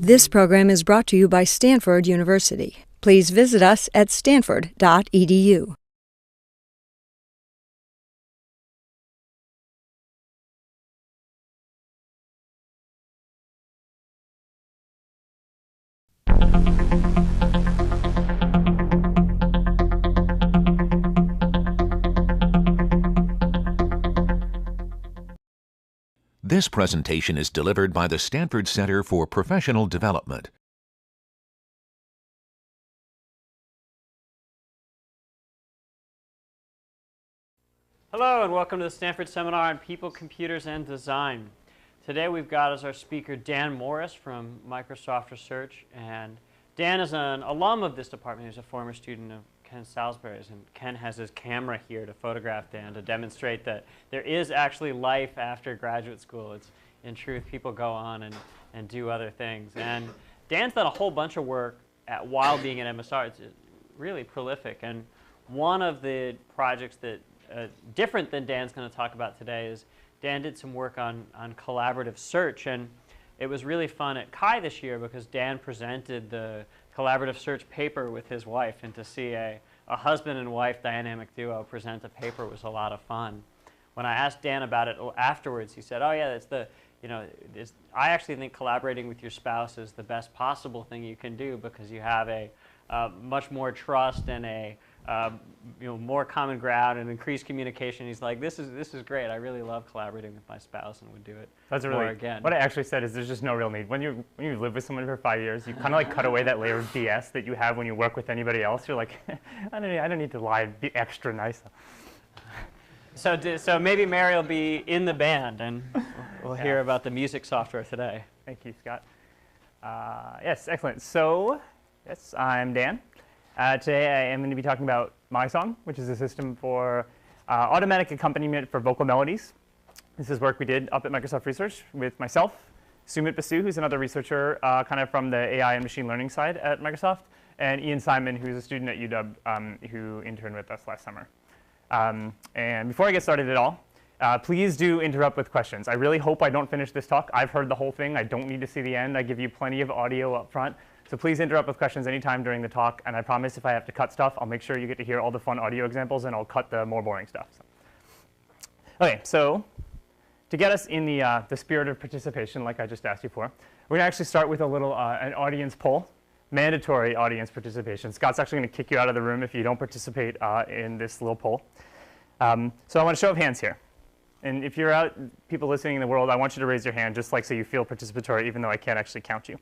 This program is brought to you by Stanford University. Please visit us at stanford.edu. This presentation is delivered by the Stanford Center for Professional Development. Hello and welcome to the Stanford Seminar on People, Computers, and Design. Today we've got as our speaker Dan Morris from Microsoft Research, and Dan is an alum of this department. He's a former student of Ken Salisbury's, and Ken has his camera here to photograph Dan to demonstrate that there is actually life after graduate school. It's, in truth, people go on and do other things. And Dan's done a whole bunch of work while being at MSR. It's really prolific. And one of the projects that different than Dan's going to talk about today is Dan did some work on collaborative search. And it was really fun at Chi this year because Dan presented the collaborative search paper with his wife, and to see a husband and wife dynamic duo present a paper was a lot of fun. When I asked Dan about it afterwards, he said, "Oh yeah, that's the, I actually think collaborating with your spouse is the best possible thing you can do because you have a much more trust and a more common ground and increased communication." He's like, this is great. I really love collaborating with my spouse and would do it more again. What I actually said is there's just no real need. When you live with someone for 5 years, you kind of like cut away that layer of BS that you have when you work with anybody else. You're like, I don't need to lie, be extra nice. So maybe Mary will be in the band, and we'll hear about the music software today. Thank you, Scott. Yes, excellent. So, yes, I'm Dan. Today I am going to be talking about MySong, which is a system for automatic accompaniment for vocal melodies. This is work we did up at Microsoft Research with myself, Sumit Basu, who's another researcher kind of from the AI and machine learning side at Microsoft, and Ian Simon, who's a student at UW who interned with us last summer. And before I get started at all, please do interrupt with questions. I really hope I don't finish this talk. I've heard the whole thing. I don't need to see the end. I give you plenty of audio up front. So please interrupt with questions anytime during the talk. And I promise if I have to cut stuff, I'll make sure you get to hear all the fun audio examples, and I'll cut the more boring stuff. OK, so to get us in the spirit of participation, like I just asked you for, we're going to actually start with a little an audience poll. Mandatory audience participation. Scott's actually going to kick you out of the room if you don't participate in this little poll. So I want a show of hands here. And if you're out, people listening in the world, I want you to raise your hand just like so you feel participatory, even though I can't actually count you.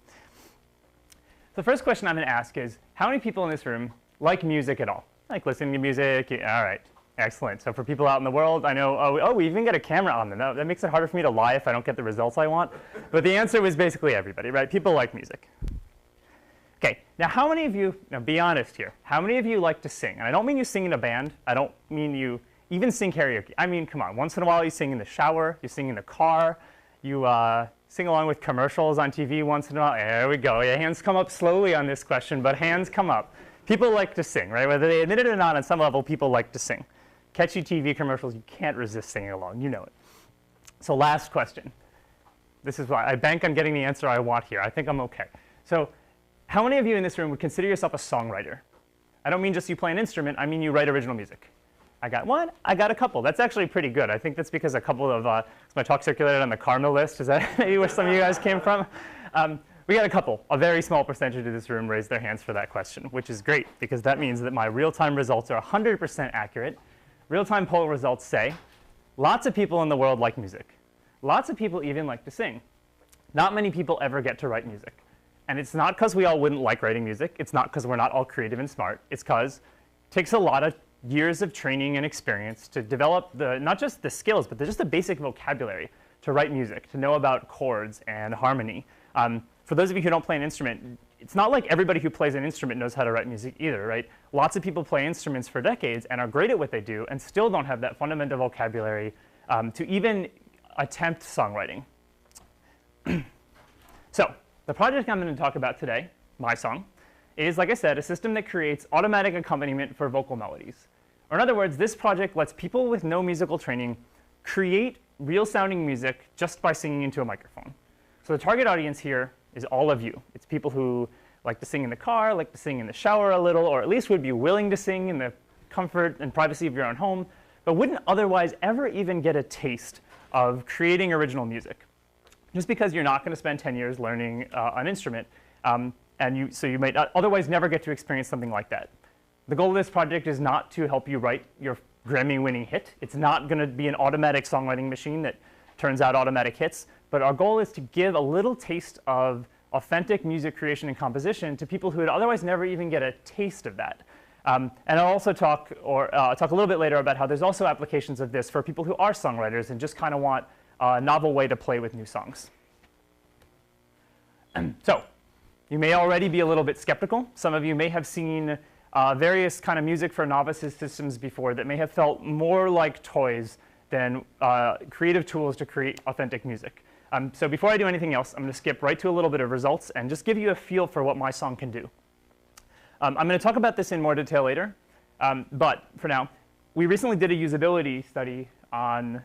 The first question I'm going to ask is, how many people in this room like music at all? Like listening to music? All right. Excellent. So for people out in the world, I know, oh, we even get a camera on them. That makes it harder for me to lie if I don't get the results I want. But the answer was basically everybody, right? People like music. OK, now how many of you, now be honest here, how many of you like to sing? And I don't mean you sing in a band. I don't mean you even sing karaoke. I mean, come on, once in a while you sing in the shower, you sing in the car, you sing along with commercials on TV once in a while. There we go. Yeah, hands come up slowly on this question, but hands come up. People like to sing, right? Whether they admit it or not, on some level, people like to sing. Catchy TV commercials, you can't resist singing along. You know it. So last question. This is why I bank on getting the answer I want here. I think I'm OK. So how many of you in this room would consider yourself a songwriter? I don't mean just you play an instrument. I mean you write original music. I got one. I got a couple. That's actually pretty good. I think that's because a couple of my talk circulated on the Karma list. Is that maybe where some of you guys came from? We got a couple. A very small percentage of this room raised their hands for that question, which is great because that means that my real-time results are 100% accurate. Real-time poll results say lots of people in the world like music. Lots of people even like to sing. Not many people ever get to write music. And it's not because we all wouldn't like writing music. It's not because we're not all creative and smart. It's because it takes a lot of years of training and experience to develop not just the skills, but just the basic vocabulary to write music, to know about chords and harmony. For those of you who don't play an instrument, it's not like everybody who plays an instrument knows how to write music either, right? Lots of people play instruments for decades and are great at what they do and still don't have that fundamental vocabulary to even attempt songwriting. So the project I'm going to talk about today, MySong, is, like I said, a system that creates automatic accompaniment for vocal melodies. Or in other words, this project lets people with no musical training create real-sounding music just by singing into a microphone. So the target audience here is all of you. It's people who like to sing in the car, like to sing in the shower a little, or at least would be willing to sing in the comfort and privacy of your own home, but wouldn't otherwise ever even get a taste of creating original music. Just because you're not going to spend 10 years learning an instrument, so you might not otherwise never get to experience something like that. The goal of this project is not to help you write your Grammy-winning hit. It's not going to be an automatic songwriting machine that turns out automatic hits, but our goal is to give a little taste of authentic music creation and composition to people who would otherwise never even get a taste of that. And I'll also talk a little bit later about how there's also applications of this for people who are songwriters and just kind of want a novel way to play with new songs. So you may already be a little bit skeptical. Some of you may have seen various kind of music for novices systems before that may have felt more like toys than creative tools to create authentic music. So before I do anything else, I'm going to skip right to a little bit of results and just give you a feel for what MySong can do. I'm going to talk about this in more detail later, but for now, we recently did a usability study on,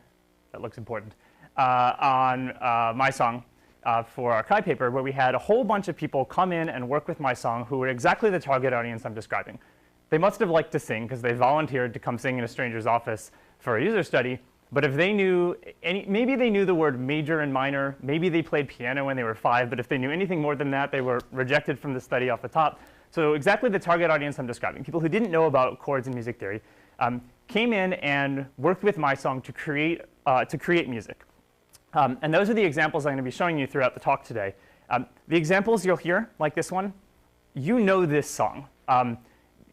that looks important, on MySong for our Chi paper, where we had a whole bunch of people come in and work with MySong who were exactly the target audience I'm describing. They must have liked to sing because they volunteered to come sing in a stranger's office for a user study. But if they knew maybe they knew the word major and minor, maybe they played piano when they were 5, but if they knew anything more than that, they were rejected from the study off the top. So exactly the target audience I'm describing, people who didn't know about chords and music theory, came in and worked with MySong to create music. And those are the examples I'm going to be showing you throughout the talk today. The examples you'll hear, like this one, you know this song.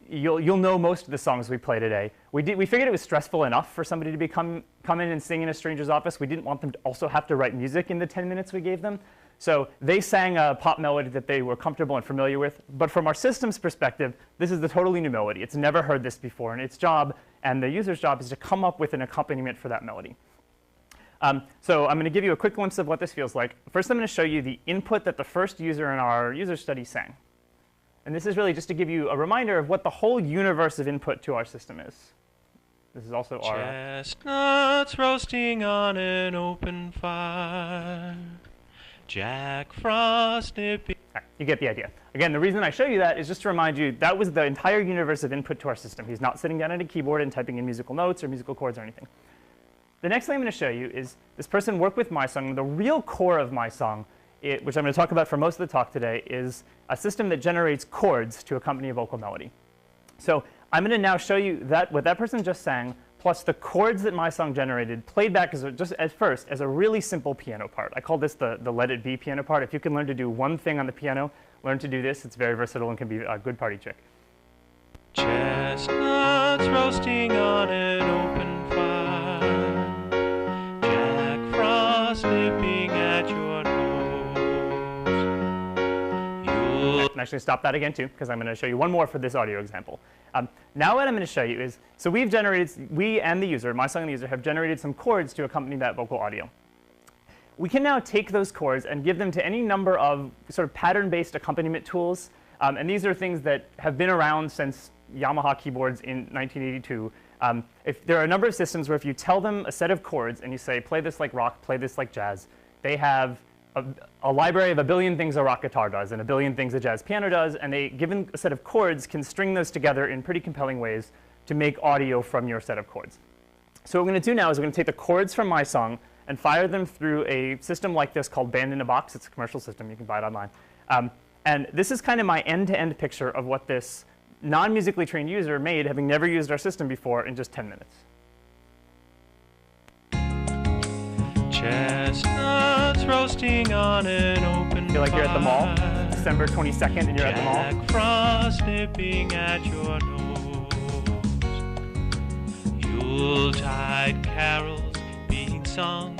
You'll know most of the songs we play today. We figured it was stressful enough for somebody to come in and sing in a stranger's office. We didn't want them to also have to write music in the 10 minutes we gave them. So they sang a pop melody that they were comfortable and familiar with. But from our system's perspective, this is the totally new melody. It's never heard this before. And its job, and the user's job, is to come up with an accompaniment for that melody. So I'm going to give you a quick glimpse of what this feels like. First, I'm going to show you the input that the first user in our user study sang. And this is really just to give you a reminder of what the whole universe of input to our system is. This is also our... Chestnuts roasting on an open fire. Jack Frost nipping... You get the idea. Again, the reason I show you that is just to remind you that was the entire universe of input to our system. He's not sitting down at a keyboard and typing in musical notes or musical chords or anything. The next thing I'm going to show you is this person worked with MySong. The real core of MySong, which I'm going to talk about for most of the talk today, is a system that generates chords to accompany a vocal melody. So I'm going to now show you what that person just sang, plus the chords that MySong generated, played back just at first as a really simple piano part. I call this the Let It Be piano part. If you can learn to do one thing on the piano, learn to do this. It's very versatile and can be a good party trick. Chestnuts roasting on an open fire. Jack Frost nipping at your nose. I'm actually stop that again too, because I'm going to show you one more for this audio example. Now what I'm going to show you is, so we and the user, MySong and the user, have generated some chords to accompany that vocal audio. We can now take those chords and give them to any number of sort of pattern-based accompaniment tools. And these are things that have been around since Yamaha keyboards in 1982. If there are a number of systems where if you tell them a set of chords and you say, play this like rock, play this like jazz, they have a library of a billion things a rock guitar does and a billion things a jazz piano does, and they, given a set of chords, can string those together in pretty compelling ways to make audio from your set of chords. So what we're going to do now is we're going to take the chords from MySong and fire them through a system like this called Band in a Box. It's a commercial system. You can buy it online. And this is kind of my end-to-end picture of what this non-musically trained user made, having never used our system before, in just 10 minutes. Chestnuts roasting on an open Feel like you're at the mall, December 22nd, and you're at the mall. Jack Frost nipping at your nose. Yuletide carols being sung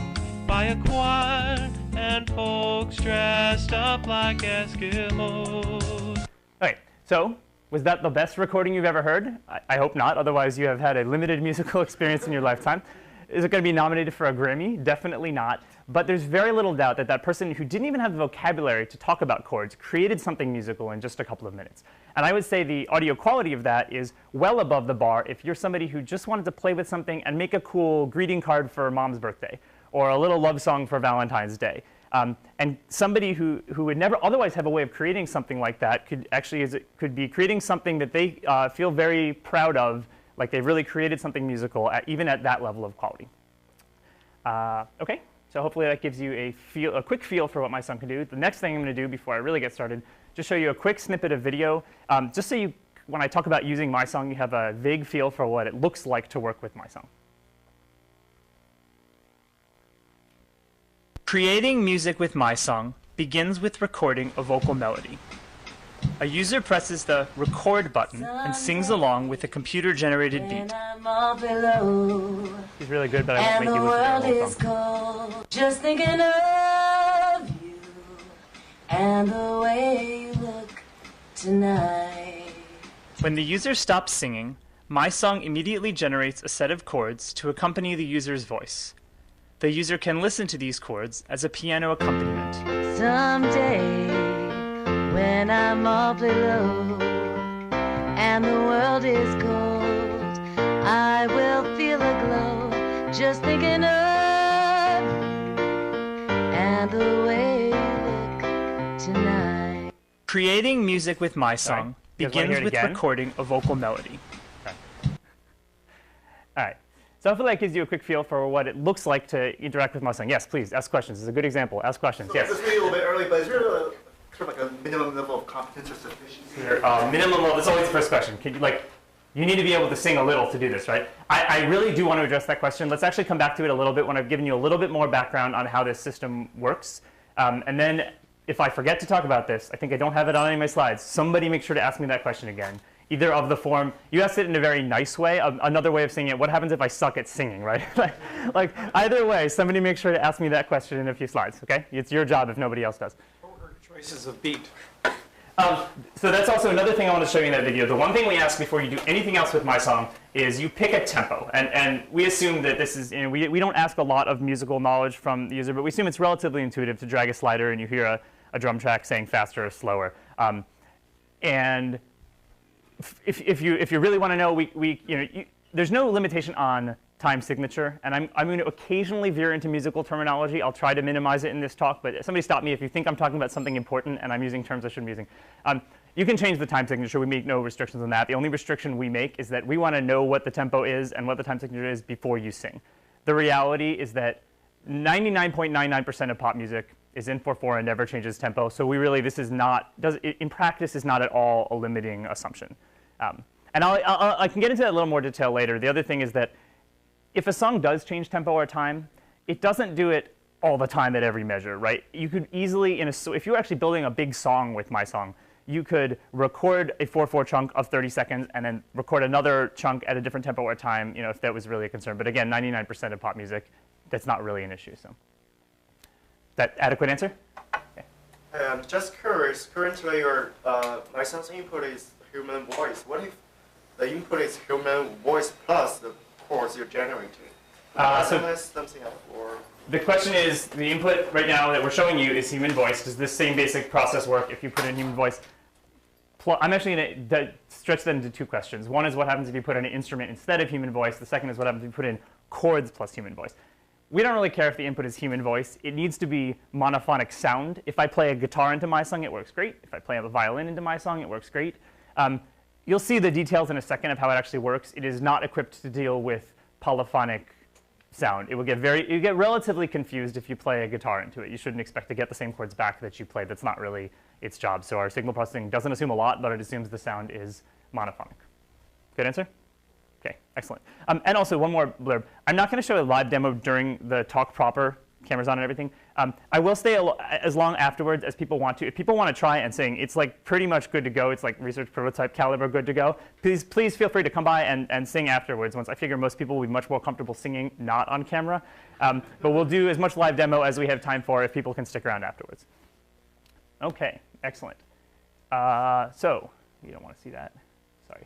by a choir and folks dressed up like Eskimos. Okay, so was that the best recording you've ever heard? I hope not, otherwise you have had a limited musical experience in your lifetime. Is it going to be nominated for a Grammy? Definitely not. But there's very little doubt that that person who didn't even have the vocabulary to talk about chords created something musical in just a couple of minutes. And I would say the audio quality of that is well above the bar if you're somebody who just wanted to play with something and make a cool greeting card for mom's birthday or a little love song for Valentine's Day. And somebody who would never otherwise have a way of creating something like that could be creating something that they feel very proud of, like they've really created something musical, even at that level of quality. OK, so hopefully that gives you a quick feel for what MySong can do. The next thing I'm going to do before I really get started, just show you a quick snippet of video, just so you, when I talk about using MySong, you have a vague feel for what it looks like to work with MySong. Creating music with MySong begins with recording a vocal melody. A user presses the record button and sings along with a computer-generated beat. He's really good, but I won't make you listen to the whole song. Just thinking of you and the way you look tonight. When the user stops singing, MySong immediately generates a set of chords to accompany the user's voice. The user can listen to these chords as a piano accompaniment. Someday, when I'm awfully low and the world is cold, I will feel a glow just thinking of you and the way you look tonight. Creating music with MySong begins with recording a vocal melody. Okay. All right. So hopefully that gives you a quick feel for what it looks like to interact with MySong. Yes, please, ask questions. This is a good example. Ask questions. So yes. this may be a little bit early, but is there sort of like a minimum level of competence or sufficiency? Minimum level, that's always the first question. You need to be able to sing a little to do this, right? I really do want to address that question. Let's actually come back to it a little bit when I've given you a little bit more background on how this system works. And then if I forget to talk about this, I think I don't have it on any of my slides, somebody make sure to ask me that question again. Either of the form, you asked it in a very nice way. Another way of saying it, what happens if I suck at singing, right? like either way, somebody make sure to ask me that question in a few slides, OK? It's your job if nobody else does. What were choices of beat? So that's also another thing I want to show you in that video. The one thing we ask before you do anything else with MySong is you pick a tempo. And we assume that this is, we don't ask a lot of musical knowledge from the user, but we assume it's relatively intuitive to drag a slider and you hear a drum track saying faster or slower. And if you really want to know, there's no limitation on time signature, and I'm going to occasionally veer into musical terminology. I'll try to minimize it in this talk, but somebody stop me if you think I'm talking about something important and I'm using terms I shouldn't be using. You can change the time signature. We make no restrictions on that. The only restriction we make is that we want to know what the tempo is and what the time signature is before you sing. The reality is that 99.99% of pop music is in 4/4 and never changes tempo. So this is not, in practice, is not at all a limiting assumption. And I can get into that a little more detail later. The other thing is that if a song does change tempo or time, it doesn't do it all the time at every measure, right? You could easily, if you're actually building a big song with MySong, you could record a 4/4 chunk of 30 seconds and then record another chunk at a different tempo or time, if that was really a concern. But again, 99% of pop music, that's not really an issue. So, that adequate answer? Okay. Just curious, currently your MySong's input is human voice. What if the input is human voice plus the chords you're generating? Something else, or? The question is, the input right now that we're showing you is human voice. Does this same basic process work if you put in human voice? I'm actually going to stretch that into two questions. One is what happens if you put in an instrument instead of human voice. The second is what happens if you put in chords plus human voice. We don't really care if the input is human voice. It needs to be monophonic sound. If I play a guitar into MySong, it works great. If I play a violin into MySong, it works great. You'll see the details in a second of how it actually works. It is not equipped to deal with polyphonic sound. It will get relatively confused if you play a guitar into it. You shouldn't expect to get the same chords back that you played. That's not really its job. So our signal processing doesn't assume a lot, but it assumes the sound is monophonic. Good answer? OK, excellent. And also, one more blurb. I'm not going to show a live demo during the talk proper, cameras on and everything. I will stay as long afterwards as people want to. If people want to try and sing, it's like pretty much good to go. It's like research prototype caliber good to go. Please feel free to come by and sing afterwards. Once I figure most people will be much more comfortable singing not on camera. But we'll do as much live demo as we have time for if people can stick around afterwards. OK, excellent. So you don't want to see that. Sorry.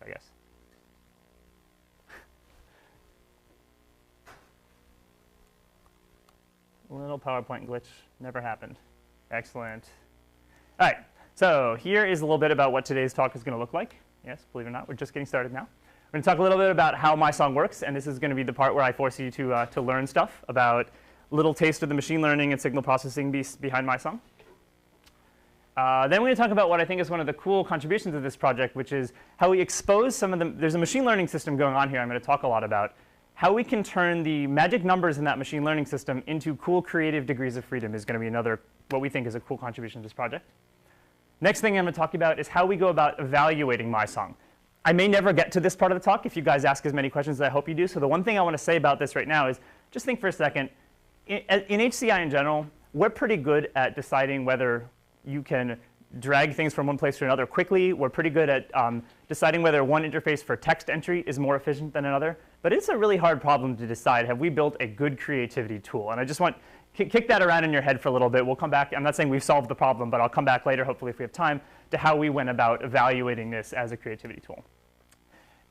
I guess. Little PowerPoint glitch, never happened. Excellent. All right, so here is a little bit about what today's talk is going to look like. Yes, believe it or not, we're just getting started now. We're going to talk a little bit about how MySong works, and this is going to be the part where I force you to learn stuff about little taste of the machine learning and signal processing beast behind MySong. Then we're going to talk about what I think is one of the cool contributions of this project, which is how we expose some of the, there's a machine learning system going on here I'm going to talk a lot about, how we can turn the magic numbers in that machine learning system into cool creative degrees of freedom is going to be another, what we think is a cool contribution to this project. Next thing I'm going to talk about is how we go about evaluating MySong. I may never get to this part of the talk if you guys ask as many questions as I hope you do. So the one thing I want to say about this right now is just think for a second. In HCI in general, we're pretty good at deciding whether you can drag things from one place to another quickly. We're pretty good at deciding whether one interface for text entry is more efficient than another. But it's a really hard problem to decide, have we built a good creativity tool? And I just want to kick that around in your head for a little bit. We'll come back. I'm not saying we've solved the problem, but I'll come back later, hopefully, if we have time, to how we went about evaluating this as a creativity tool.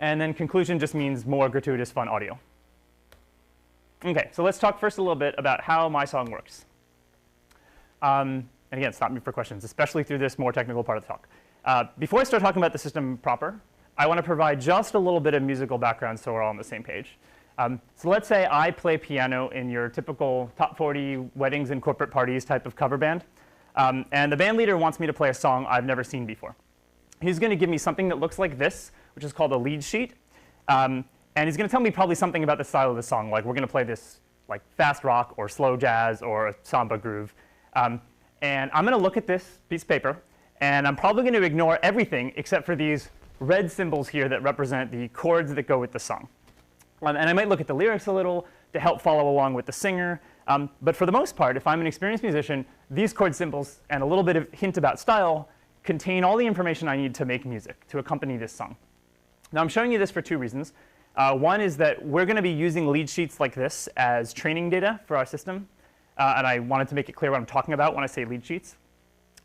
And then conclusion just means more gratuitous fun audio. OK, so let's talk first a little bit about how MySong works. And again, stop me for questions, especially through this more technical part of the talk. Before I start talking about the system proper, I want to provide just a little bit of musical background so we're all on the same page. So let's say I play piano in your typical top 40 weddings and corporate parties type of cover band. And the band leader wants me to play a song I've never seen before. He's going to give me something that looks like this, which is called a lead sheet. And he's going to tell me probably something about the style of the song, like we're going to play this like fast rock or slow jazz or a samba groove. And I'm going to look at this piece of paper, and I'm probably going to ignore everything except for these red symbols here that represent the chords that go with the song. And I might look at the lyrics a little to help follow along with the singer. But for the most part, if I'm an experienced musician, these chord symbols and a little bit of hint about style contain all the information I need to make music, to accompany this song. Now, I'm showing you this for two reasons. One is that we're going to be using lead sheets like this as training data for our system. And I wanted to make it clear what I'm talking about when I say lead sheets.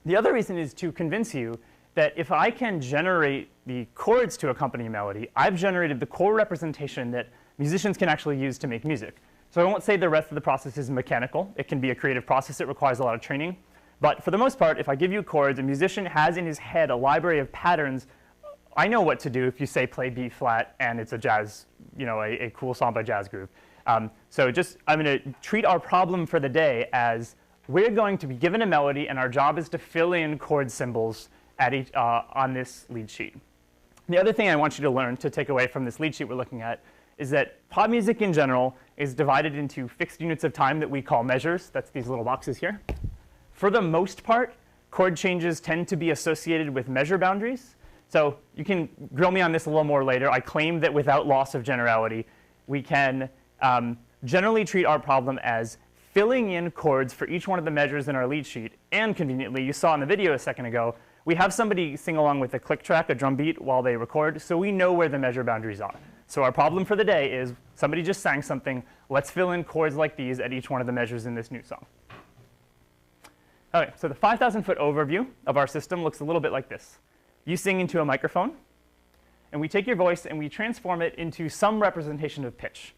The other reason is to convince you that if I can generate the chords to accompany a melody, I've generated the core representation that musicians can actually use to make music. So I won't say the rest of the process is mechanical. It can be a creative process. It requires a lot of training. But for the most part, if I give you chords, a musician has in his head a library of patterns. I know what to do if you say play B flat and it's a jazz, a cool samba jazz groove. So I'm going to treat our problem for the day as we're going to be given a melody, and our job is to fill in chord symbols at on this lead sheet. The other thing I want you to learn to take away from this lead sheet we're looking at is that pop music in general is divided into fixed units of time that we call measures. That's these little boxes here. For the most part, chord changes tend to be associated with measure boundaries. So you can grill me on this a little more later. I claim that without loss of generality, we can generally treat our problem as filling in chords for each one of the measures in our lead sheet. And conveniently, you saw in the video a second ago, we have somebody sing along with a click track, a drum beat, while they record, so we know where the measure boundaries are. So our problem for the day is somebody just sang something. Let's fill in chords like these at each one of the measures in this new song. OK, so the 5,000-foot overview of our system looks a little bit like this. You sing into a microphone, and we take your voice and we transform it into some representation of pitch.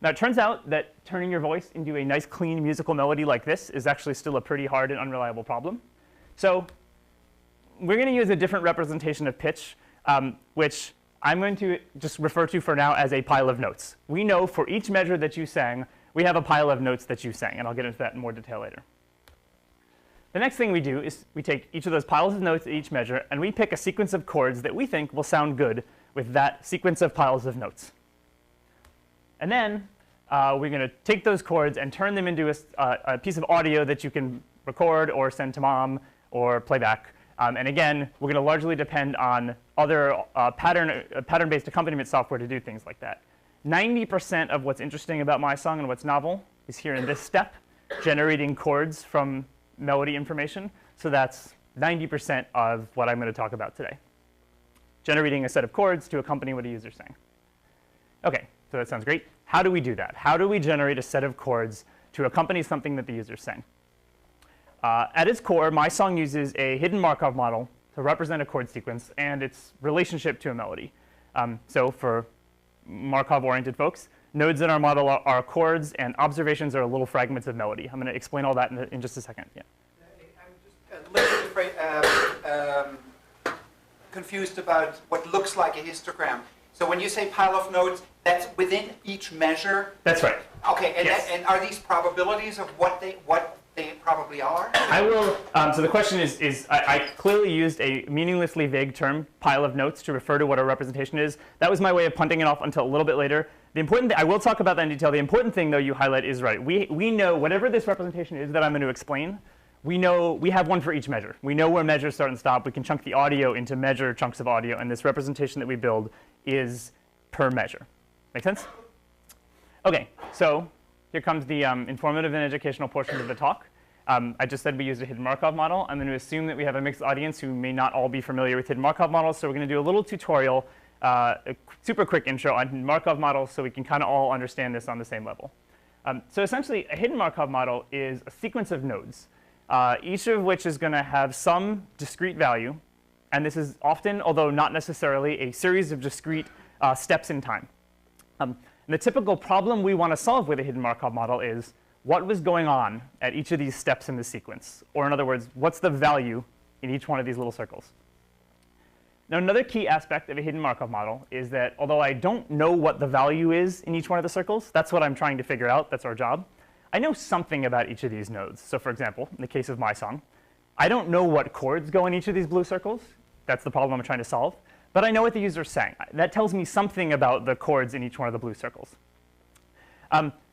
Now, it turns out that turning your voice into a nice, clean musical melody like this is actually still a pretty hard and unreliable problem. So we're going to use a different representation of pitch, which I'm going to just refer to for now as a pile of notes. We know for each measure that you sang, we have a pile of notes that you sang. And I'll get into that in more detail later. The next thing we do is we take each of those piles of notes at each measure, and we pick a sequence of chords that we think will sound good with that sequence of piles of notes. And then we're going to take those chords and turn them into a piece of audio that you can record or send to mom or play back. And again, we're going to largely depend on other pattern-based accompaniment software to do things like that. 90% of what's interesting about MySong and what's novel is here in this step, generating chords from melody information. So that's 90% of what I'm going to talk about today. Generating a set of chords to accompany what a user's saying. OK, so that sounds great. How do we do that? How do we generate a set of chords to accompany something that the user's saying? At its core, MySong uses a hidden Markov model to represent a chord sequence and its relationship to a melody. So for Markov-oriented folks, nodes in our model are chords, and observations are little fragments of melody. I'm going to explain all that in just a second. Yeah. I'm just a little bit confused about what looks like a histogram. So when you say pile of notes, that's within each measure? That's right. Okay, and, Yes. and are these probabilities of what they probably are? I will, so the question is I clearly used a meaninglessly vague term, pile of notes, to refer to what a representation is. That was my way of punting it off until a little bit later. The important thing, I will talk about that in detail. The important thing, though, you highlight is right. We know whatever this representation is that I'm going to explain, we know we have one for each measure. We know where measures start and stop. We can chunk the audio into measure chunks of audio, and this representation that we build is per measure. Make sense? OK, so here comes the informative and educational portion of the talk. I just said we used a hidden Markov model. I'm going to assume that we have a mixed audience who may not all be familiar with hidden Markov models, so we're going to do a little tutorial, a super quick intro on hidden Markov models so we can kind of all understand this on the same level. So essentially, a hidden Markov model is a sequence of nodes, each of which is going to have some discrete value. And this is often, although not necessarily, a series of discrete steps in time. And the typical problem we want to solve with a hidden Markov model is what was going on at each of these steps in the sequence? Or in other words, what's the value in each one of these little circles? Now, another key aspect of a hidden Markov model is that although I don't know what the value is in each one of the circles, that's what I'm trying to figure out. That's our job. I know something about each of these nodes. So for example, in the case of MySong, I don't know what chords go in each of these blue circles. That's the problem I'm trying to solve. But I know what the user sang. That tells me something about the chords in each one of the blue circles.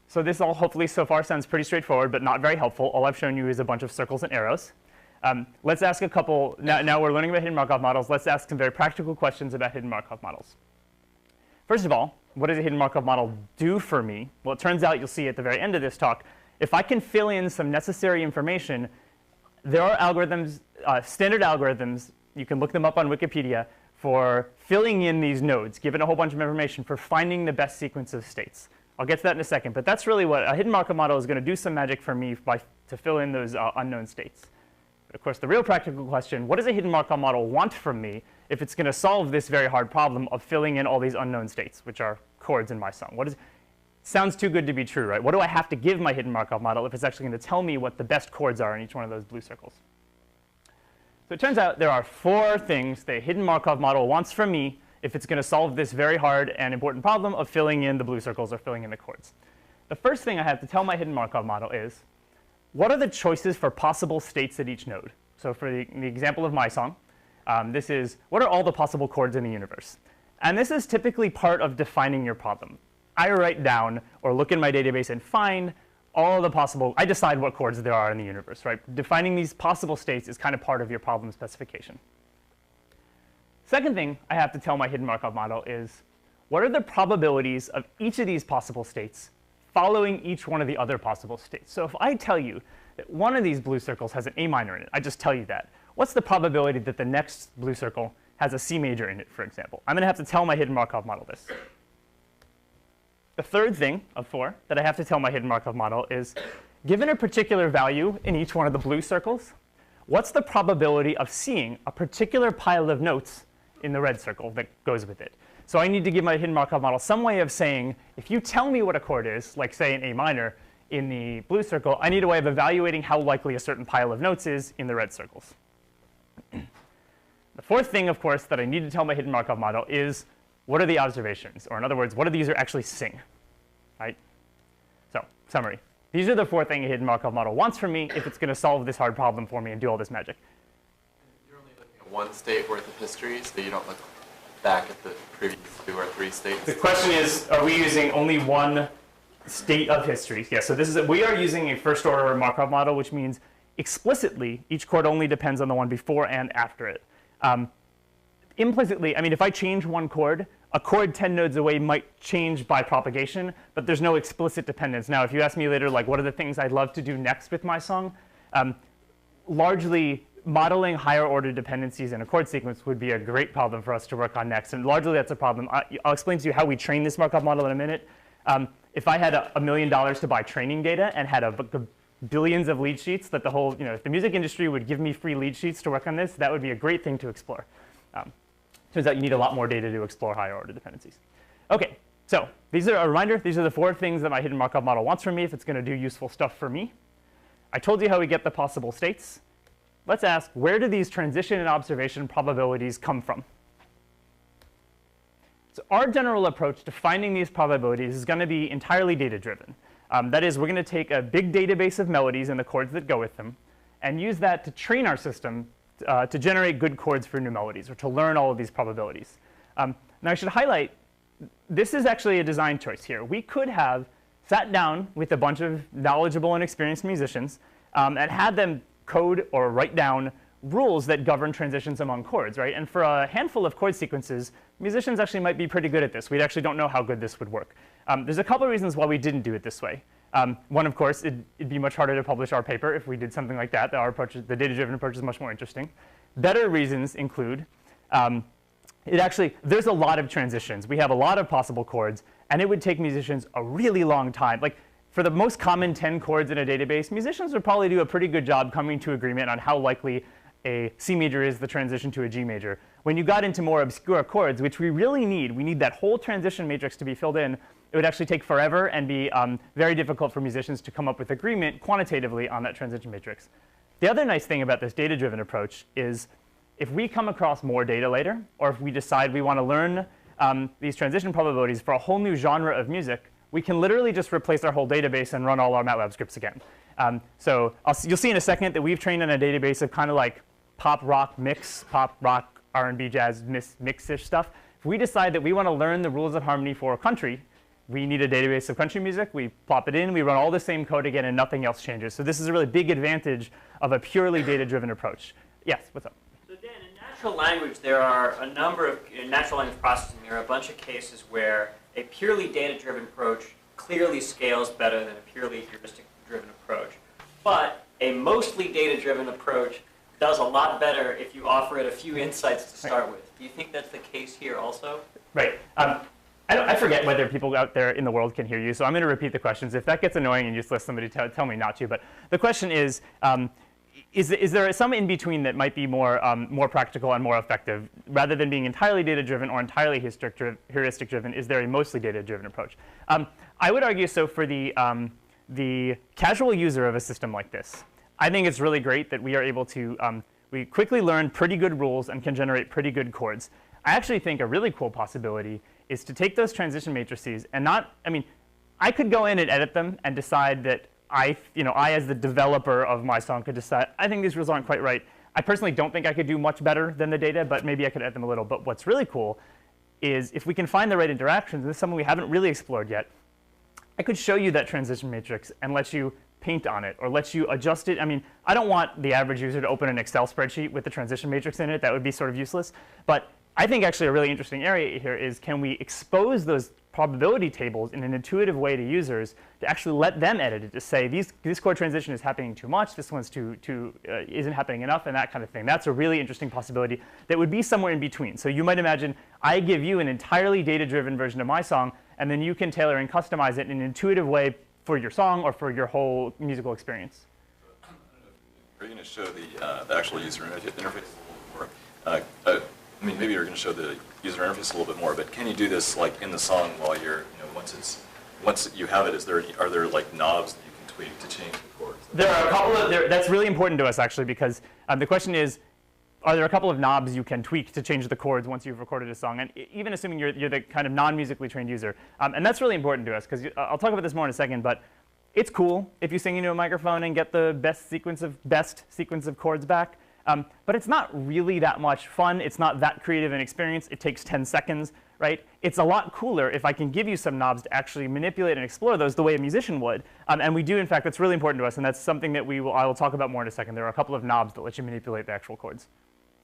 So this all hopefully so far sounds pretty straightforward, but not very helpful. All I've shown you is a bunch of circles and arrows. Let's ask a couple. Now we're learning about hidden Markov models. Let's ask some very practical questions about hidden Markov models. First of all, what does a hidden Markov model do for me? Well, it turns out, you'll see at the very end of this talk, if I can fill in some necessary information, there are algorithms, standard algorithms, you can look them up on Wikipedia, for filling in these nodes, given a whole bunch of information for finding the best sequence of states. I'll get to that in a second. But that's really what a hidden Markov model is going to do some magic for me to fill in those unknown states. But of course, the real practical question, what does a hidden Markov model want from me if it's going to solve this very hard problem of filling in all these unknown states, which are chords in MySong? Sounds too good to be true, right? What do I have to give my hidden Markov model if it's actually going to tell me what the best chords are in each one of those blue circles? So it turns out there are 4 things the hidden Markov model wants from me if it's going to solve this very hard and important problem of filling in the blue circles or filling in the chords. The first thing I have to tell my hidden Markov model is, what are the choices for possible states at each node? So for the example of MySong, this is, what are all the possible chords in the universe? And this is typically part of defining your problem. I write down or look in my database and find all the possible, I decide what chords there are in the universe, right? Defining these possible states is kind of part of your problem specification. Second thing I have to tell my hidden Markov model is, what are the probabilities of each of these possible states following each one of the other possible states? So if I tell you that one of these blue circles has an A minor in it, I just tell you that. What's the probability that the next blue circle has a C major in it, for example? I'm going to have to tell my hidden Markov model this. The third thing of 4 that I have to tell my hidden Markov model is, given a particular value in each one of the blue circles, what's the probability of seeing a particular pile of notes in the red circle that goes with it? So I need to give my hidden Markov model some way of saying, if you tell me what a chord is, like say an A minor in the blue circle, I need a way of evaluating how likely a certain pile of notes is in the red circles. The fourth thing, of course, that I need to tell my hidden Markov model is, what are the observations? Or in other words, what do the user actually sing? Right? So summary. These are the 4 things a hidden Markov model wants from me if it's going to solve this hard problem for me and do all this magic. You're only looking at 1 state worth of history, so you don't look back at the previous 2 or 3 states. The question is, are we using only 1 state of history? Yeah, so we are using a first order Markov model, which means explicitly each chord only depends on the one before and after it. Implicitly, I mean, if I change one chord, a chord 10 nodes away might change by propagation, but there's no explicit dependence. Now, if you ask me later, like, what are the things I'd love to do next with MySong? Largely, modeling higher order dependencies in a chord sequence would be a great problem for us to work on next. And largely, that's a problem. I'll explain to you how we train this Markov model in a minute. If I had $1 million to buy training data and had billions of lead sheets that the whole, if the music industry would give me free lead sheets to work on this, that would be a great thing to explore. Turns out you need a lot more data to explore higher order dependencies. OK, so these are a reminder. These are the 4 things that my hidden Markov model wants from me if it's going to do useful stuff for me. I told you how we get the possible states. Let's ask, where do these transition and observation probabilities come from? So our general approach to finding these probabilities is going to be entirely data-driven. That is, we're going to take a big database of melodies and the chords that go with them and use that to train our system to generate good chords for new melodies, or to learn all of these probabilities. Now I should highlight, this is actually a design choice here. We could have sat down with a bunch of knowledgeable and experienced musicians and had them code or write down rules that govern transitions among chords, right? And for a handful of chord sequences, musicians actually might be pretty good at this. We actually don't know how good this would work. There's a couple of reasons why we didn't do it this way. One, of course, it'd be much harder to publish our paper if we did something like that. Our approach, the data-driven approach, is much more interesting. Better reasons include there's a lot of transitions. We have a lot of possible chords, and it would take musicians a really long time. Like, for the most common 10 chords in a database, musicians would probably do a pretty good job coming to agreement on how likely a C major is the transition to a G major. When you got into more obscure chords, which we really need, we need that whole transition matrix to be filled in, it would actually take forever and be very difficult for musicians to come up with agreement quantitatively on that transition matrix. The other nice thing about this data-driven approach is if we come across more data later, or if we decide we want to learn these transition probabilities for a whole new genre of music, we can literally just replace our whole database and run all our MATLAB scripts again. So you'll see in a second that we've trained on a database of kind of like pop rock mix, pop rock R&B jazz mix-ish stuff. If we decide that we want to learn the rules of harmony for a country, we need a database of country music. We plop it in. We run all the same code again, and nothing else changes. So this is a really big advantage of a purely data-driven approach. Yes, what's up? So Dan, in natural language, there are a number of, in natural language processing, there are a bunch of cases where a purely data-driven approach clearly scales better than a purely heuristic-driven approach. But a mostly data-driven approach does a lot better if you offer it a few insights to start with. Do you think that's the case here also? Right. I forget whether people out there in the world can hear you, so I'm going to repeat the questions. If that gets annoying and useless, somebody tell me not to. But the question is there some in between that might be more practical and more effective? Rather than being entirely data-driven or entirely heuristic-driven, is there a mostly data-driven approach? I would argue so for the casual user of a system like this. I think it's really great that we are able to we quickly learn pretty good rules and can generate pretty good chords. I actually think a really cool possibility is to take those transition matrices and I could go in and edit them and decide that I as the developer of MySong could decide, I think these rules aren't quite right. I personally don't think I could do much better than the data, but maybe I could edit them a little. But what's really cool is if we can find the right interactions, and this is something we haven't really explored yet, I could show you that transition matrix and let you paint on it or let you adjust it. I don't want the average user to open an Excel spreadsheet with the transition matrix in it. That would be sort of useless. But I think actually a really interesting area here is, can we expose those probability tables in an intuitive way to users to actually let them edit it, to say this chord transition is happening too much, this one's isn't happening enough, and that kind of thing. That's a really interesting possibility that would be somewhere in between. So you might imagine I give you an entirely data-driven version of MySong, and then you can tailor and customize it in an intuitive way for your song or for your whole musical experience. Are you going to show the actual user interface a little more? Maybe you're going to show the user interface a little bit more, but can you do this like in the song while you're, once you have it, are there like knobs that you can tweak to change the chords? There are a couple of, that's really important to us actually, because the question is, are there a couple of knobs you can tweak to change the chords once you've recorded a song? And even assuming you're the kind of non-musically trained user. And that's really important to us, because I'll talk about this more in a second, but it's cool if you sing into a microphone and get the best sequence of chords back. But it's not really that much fun. It's not that creative an experience. It takes 10 seconds, right? It's a lot cooler if I can give you some knobs to actually manipulate and explore those the way a musician would. And we do, in fact, that's really important to us, and that's something that I will talk about more in a second. There are a couple of knobs that let you manipulate the actual chords.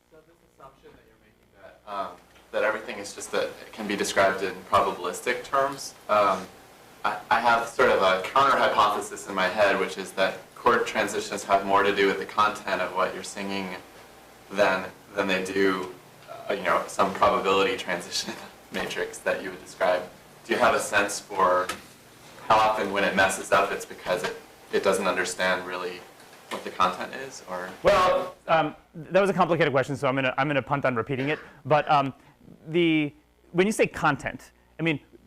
So this assumption that you're making that everything is just that it can be described in probabilistic terms, I have sort of a counter-hypothesis in my head, which is that chord transitions have more to do with the content of what you're singing than they do, some probability transition matrix that you would describe. Do you have a sense for how often when it messes up, it's because it doesn't understand really what the content is, or? Well, that was a complicated question, so I'm gonna punt on repeating it. But when you say content,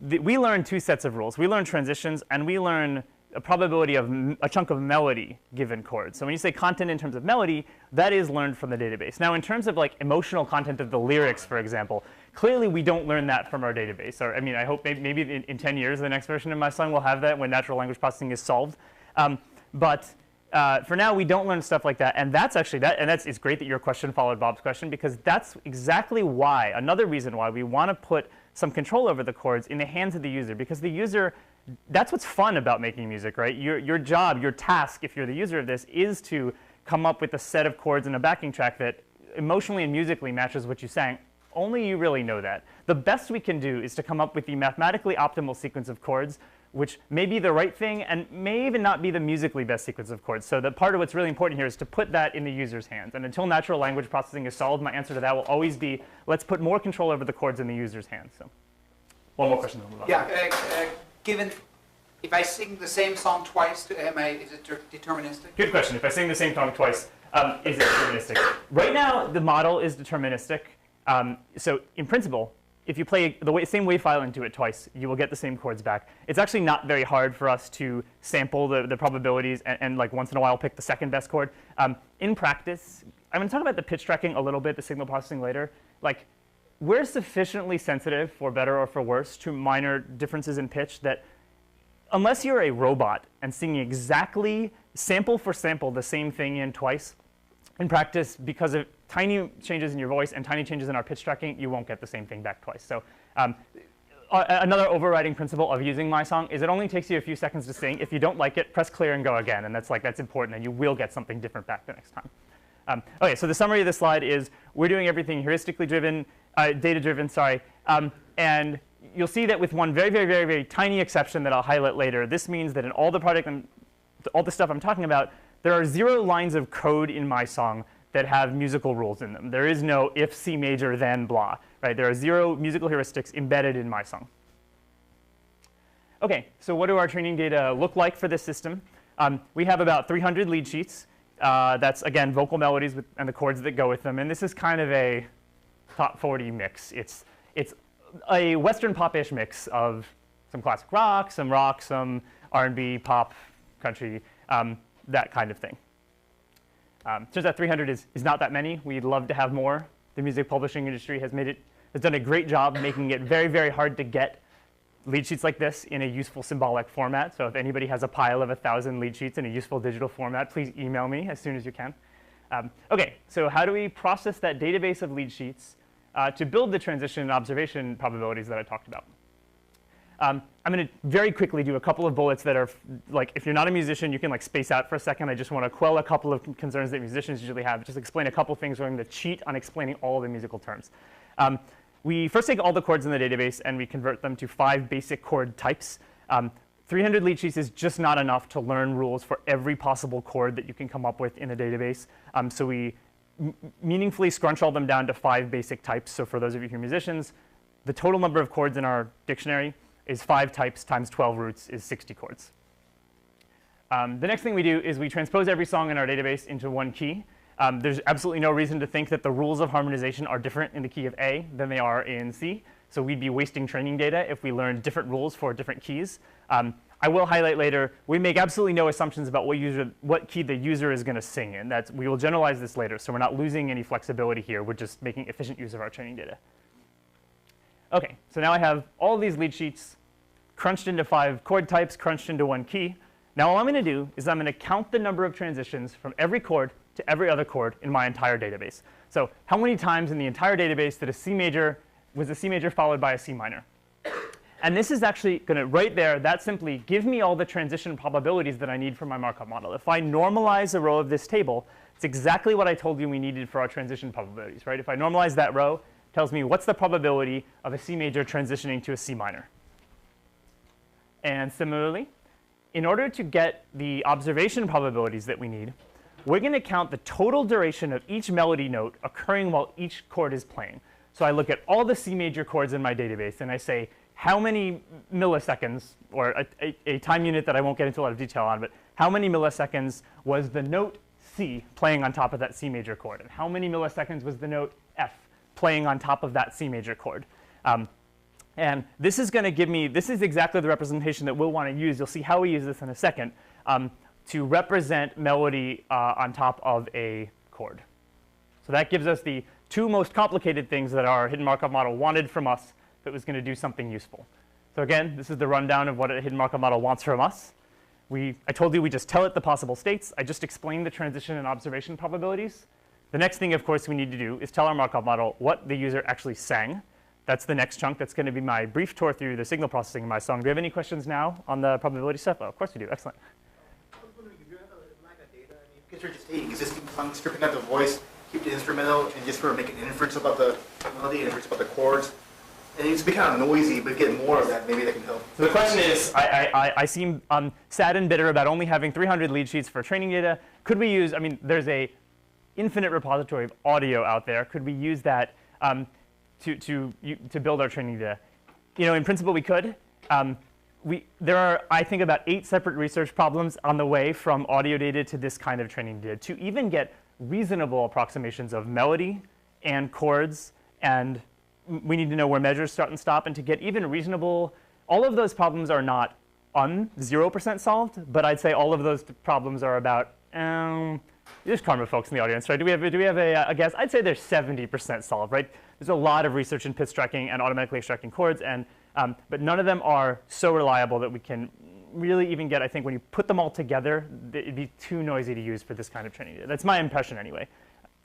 we learn two sets of rules. We learn transitions, and we learn a probability of a chunk of melody given chords. So when you say content in terms of melody, that is learned from the database. Now, in terms of like emotional content of the lyrics, for example, Clearly, we don't learn that from our database. Or, I mean, I hope maybe in 10 years, the next version of MySong will have that when natural language processing is solved. But for now, we don't learn stuff like that. And that's actually it's great that your question followed Bob's question, because that's exactly why, another reason why we want to put some control over the chords in the hands of the user, because the user, that's what's fun about making music, right? Your job, your task, if you're the user of this, is to come up with a set of chords and a backing track that emotionally and musically matches what you sang. Only you really know that. The best we can do is to come up with the mathematically optimal sequence of chords, which may be the right thing and may even not be the musically best sequence of chords. So the part of what's really important here is to put that in the user's hands. And until natural language processing is solved, my answer to that will always be, let's put more control over the chords in the user's hands. So one more question. Yeah, given if I sing the same song twice, is it deterministic? Good question. If I sing the same song twice, is it deterministic? Right now, the model is deterministic. So in principle, if you play the same wave file into it twice, you will get the same chords back. It's actually not very hard for us to sample the probabilities and like once in a while pick the second best chord. In practice, I'm going to talk about the pitch tracking a little bit, the signal processing later. Like, we're sufficiently sensitive, for better or for worse, to minor differences in pitch that unless you're a robot and singing exactly sample for sample the same thing in twice, in practice, because of tiny changes in your voice and tiny changes in our pitch tracking, you won't get the same thing back twice. So another overriding principle of using MySong is it only takes you a few seconds to sing. If you don't like it, press clear and go again. And that's important, and you will get something different back the next time. OK, so the summary of this slide is we're doing everything heuristically driven, data-driven, sorry. And you'll see that with one very, very, very, very tiny exception that I'll highlight later, this means that in all the stuff I'm talking about, there are 0 lines of code in MySong that have musical rules in them. There is no if C major then blah. Right? There are 0 musical heuristics embedded in MySong. OK, so what do our training data look like for this system? We have about 300 lead sheets. That's, again, vocal melodies and the chords that go with them. And this is kind of a top 40 mix. It's a Western pop-ish mix of some classic rock, some R&B, pop, country, that kind of thing. Turns out 300 is not that many. We'd love to have more. The music publishing industry has done a great job making it very, very hard to get lead sheets like this in a useful symbolic format. So if anybody has a pile of 1,000 lead sheets in a useful digital format, please email me as soon as you can. OK, so how do we process that database of lead sheets to build the transition and observation probabilities that I talked about? I'm going to very quickly do a couple of bullets that are, like, if you're not a musician, you can like space out for a second. I just want to quell a couple of concerns that musicians usually have. Just explain a couple things. We're going to cheat on explaining all the musical terms. We first take all the chords in the database and we convert them to 5 basic chord types. 300 lead sheets is just not enough to learn rules for every possible chord that you can come up with in a database. So we meaningfully scrunch all them down to 5 basic types. So for those of you who are musicians, the total number of chords in our dictionary is 5 types times 12 roots is 60 chords. The next thing we do is we transpose every song in our database into one key. There's absolutely no reason to think that the rules of harmonization are different in the key of A than they are in C. So we'd be wasting training data if we learned different rules for different keys. I will highlight later, we make absolutely no assumptions about what key the user is going to sing in. We will generalize this later, so we're not losing any flexibility here. We're just making efficient use of our training data. OK, so now I have all of these lead sheets crunched into 5 chord types, crunched into one key. Now all I'm going to do is I'm going to count the number of transitions from every chord to every other chord in my entire database. So how many times in the entire database did was a C major followed by a C minor? And this is actually going to, right there, that simply give me all the transition probabilities that I need for my Markov model. If I normalize a row of this table, it's exactly what I told you we needed for our transition probabilities, right? If I normalize that row, it tells me what's the probability of a C major transitioning to a C minor. And similarly, in order to get the observation probabilities that we need, we're going to count the total duration of each melody note occurring while each chord is playing. So I look at all the C major chords in my database, and I say, how many milliseconds, or a time unit that I won't get into a lot of detail on, but how many milliseconds was the note C playing on top of that C major chord? And how many milliseconds was the note F playing on top of that C major chord? And this is going to give me, this is exactly the representation that we'll want to use. You'll see how we use this in a second to represent melody on top of a chord. So that gives us the two most complicated things that our hidden Markov model wanted from us that was going to do something useful. So again, this is the rundown of what a hidden Markov model wants from us. I told you we just tell it the possible states. I just explained the transition and observation probabilities. The next thing, of course, we need to do is tell our Markov model what the user actually sang. That's the next chunk. That's going to be my brief tour through the signal processing in MySong. Do you have any questions now on the probability stuff? Oh, of course we do. Excellent. I was wondering if you have a lack of data, because you're just taking existing song, stripping out the voice, keep the instrumental, and just sort of make an inference about the melody, inference about the chords. And it's be kind of noisy, but get more of that, maybe that can help. So the question is, I seem sad and bitter about only having 300 lead sheets for training data. Could we use, I mean, there's a infinite repository of audio out there. Could we use that to build our training data? You know, in principle, we could. There are, I think, about 8 separate research problems on the way from audio data to this kind of training data to even get reasonable approximations of melody and chords, and we need to know where measures start and stop, and to get even reasonable, all of those problems are not 0% solved, but I'd say all of those problems are about, there's Karma folks in the audience, right? Do we have a guess? I'd say they're 70% solved, right? There's a lot of research in pitch tracking and automatically extracting chords, and but none of them are so reliable that we can really even get, I think when you put them all together, it'd be too noisy to use for this kind of training data. That's my impression anyway.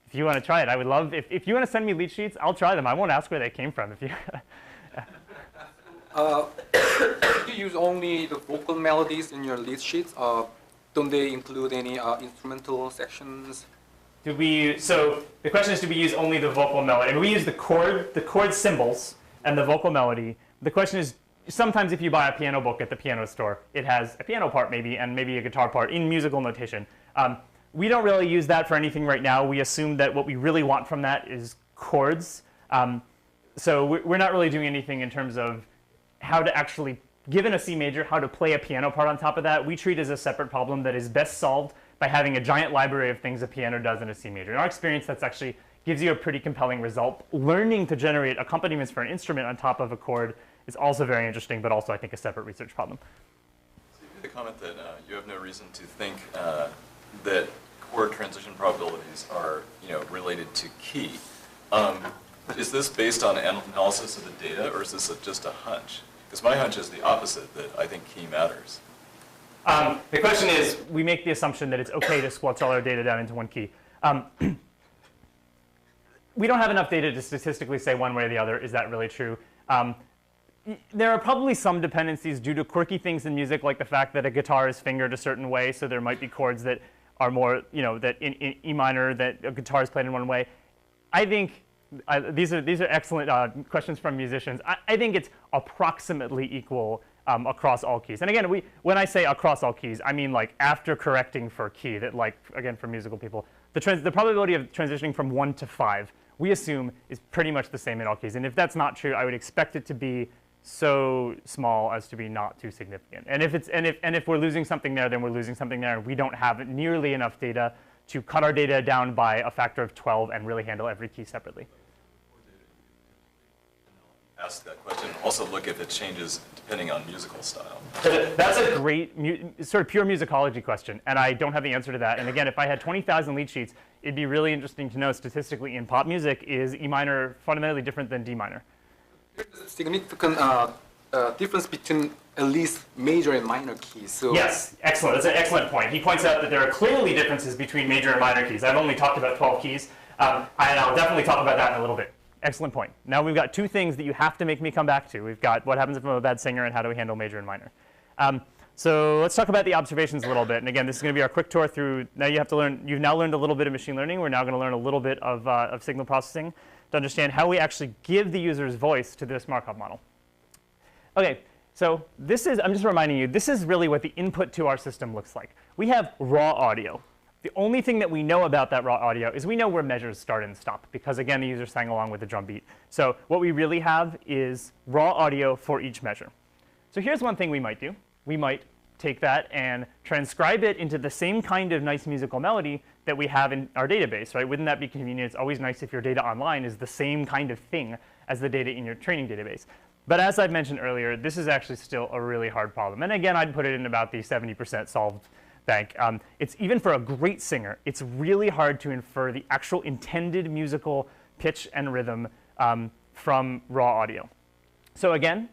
If you want to try it, I would love, if you want to send me lead sheets, I'll try them. I won't ask where they came from. If you do you use only the vocal melodies in your lead sheets? Don't they include any instrumental sections? So the question is, do we use only the vocal melody? I mean, we use the chord symbols and the vocal melody. The question is, sometimes if you buy a piano book at the piano store, it has a piano part maybe and maybe a guitar part in musical notation. We don't really use that for anything right now. We assume that what we really want from that is chords. So we're not really doing anything in terms of how to actually, given a C major, how to play a piano part on top of that. We treat it as a separate problem that is best solved by having a giant library of things a piano does in a C major. In our experience, that's actually gives you a pretty compelling result. Learning to generate accompaniments for an instrument on top of a chord is also very interesting, but also I think a separate research problem. So you made the comment that you have no reason to think that chord transition probabilities are, related to key. Is this based on analysis of the data, or is this just a hunch? Because my hunch is the opposite, that I think key matters. The question is, we make the assumption that it's OK to splitz all our data down into one key. We don't have enough data to statistically say one way or the other, is that really true? There are probably some dependencies due to quirky things in music, like the fact that a guitar is fingered a certain way, so there might be chords that are more, that in E minor, that a guitar is played in one way. I think these are excellent questions from musicians. I think it's approximately equal across all keys. And again, when I say across all keys, I mean like after correcting for key, that like, again, for musical people, the probability of transitioning from 1 to 5, we assume is pretty much the same in all keys. And if that's not true, I would expect it to be so small as to be not too significant. And if we're losing something there, then we're losing something there, and we don't have nearly enough data to cut our data down by a factor of 12 and really handle every key separately. Ask that question. Also look if it changes depending on musical style. That's a great sort of pure musicology question, and I don't have the answer to that. And again, if I had 20,000 lead sheets, it'd be really interesting to know statistically in pop music, is E minor fundamentally different than D minor? There's a significant difference between at least major and minor keys. So yes, excellent. That's an excellent point. He points out that there are clearly differences between major and minor keys. I've only talked about 12 keys, and I'll definitely talk about that in a little bit. Excellent point. Now we've got two things that you have to make me come back to. We've got what happens if I'm a bad singer and how do we handle major and minor. So let's talk about the observations a little bit. And again, this is going to be our quick tour through. Now you've now learned a little bit of machine learning. We're now going to learn a little bit of signal processing to understand how we actually give the user's voice to this Markov model. OK, so this is, I'm just reminding you, this is really what the input to our system looks like. We have raw audio. The only thing that we know about that raw audio is we know where measures start and stop, because again, the user sang along with the drum beat. So what we really have is raw audio for each measure. So here's one thing we might do. We might take that and transcribe it into the same kind of nice musical melody that we have in our database, right? Wouldn't that be convenient? It's always nice if your data online is the same kind of thing as the data in your training database. But as I've mentioned earlier, this is actually still a really hard problem. And again, I'd put it in about the 70% solved bank. It's even for a great singer, it's really hard to infer the actual intended musical pitch and rhythm from raw audio. So again,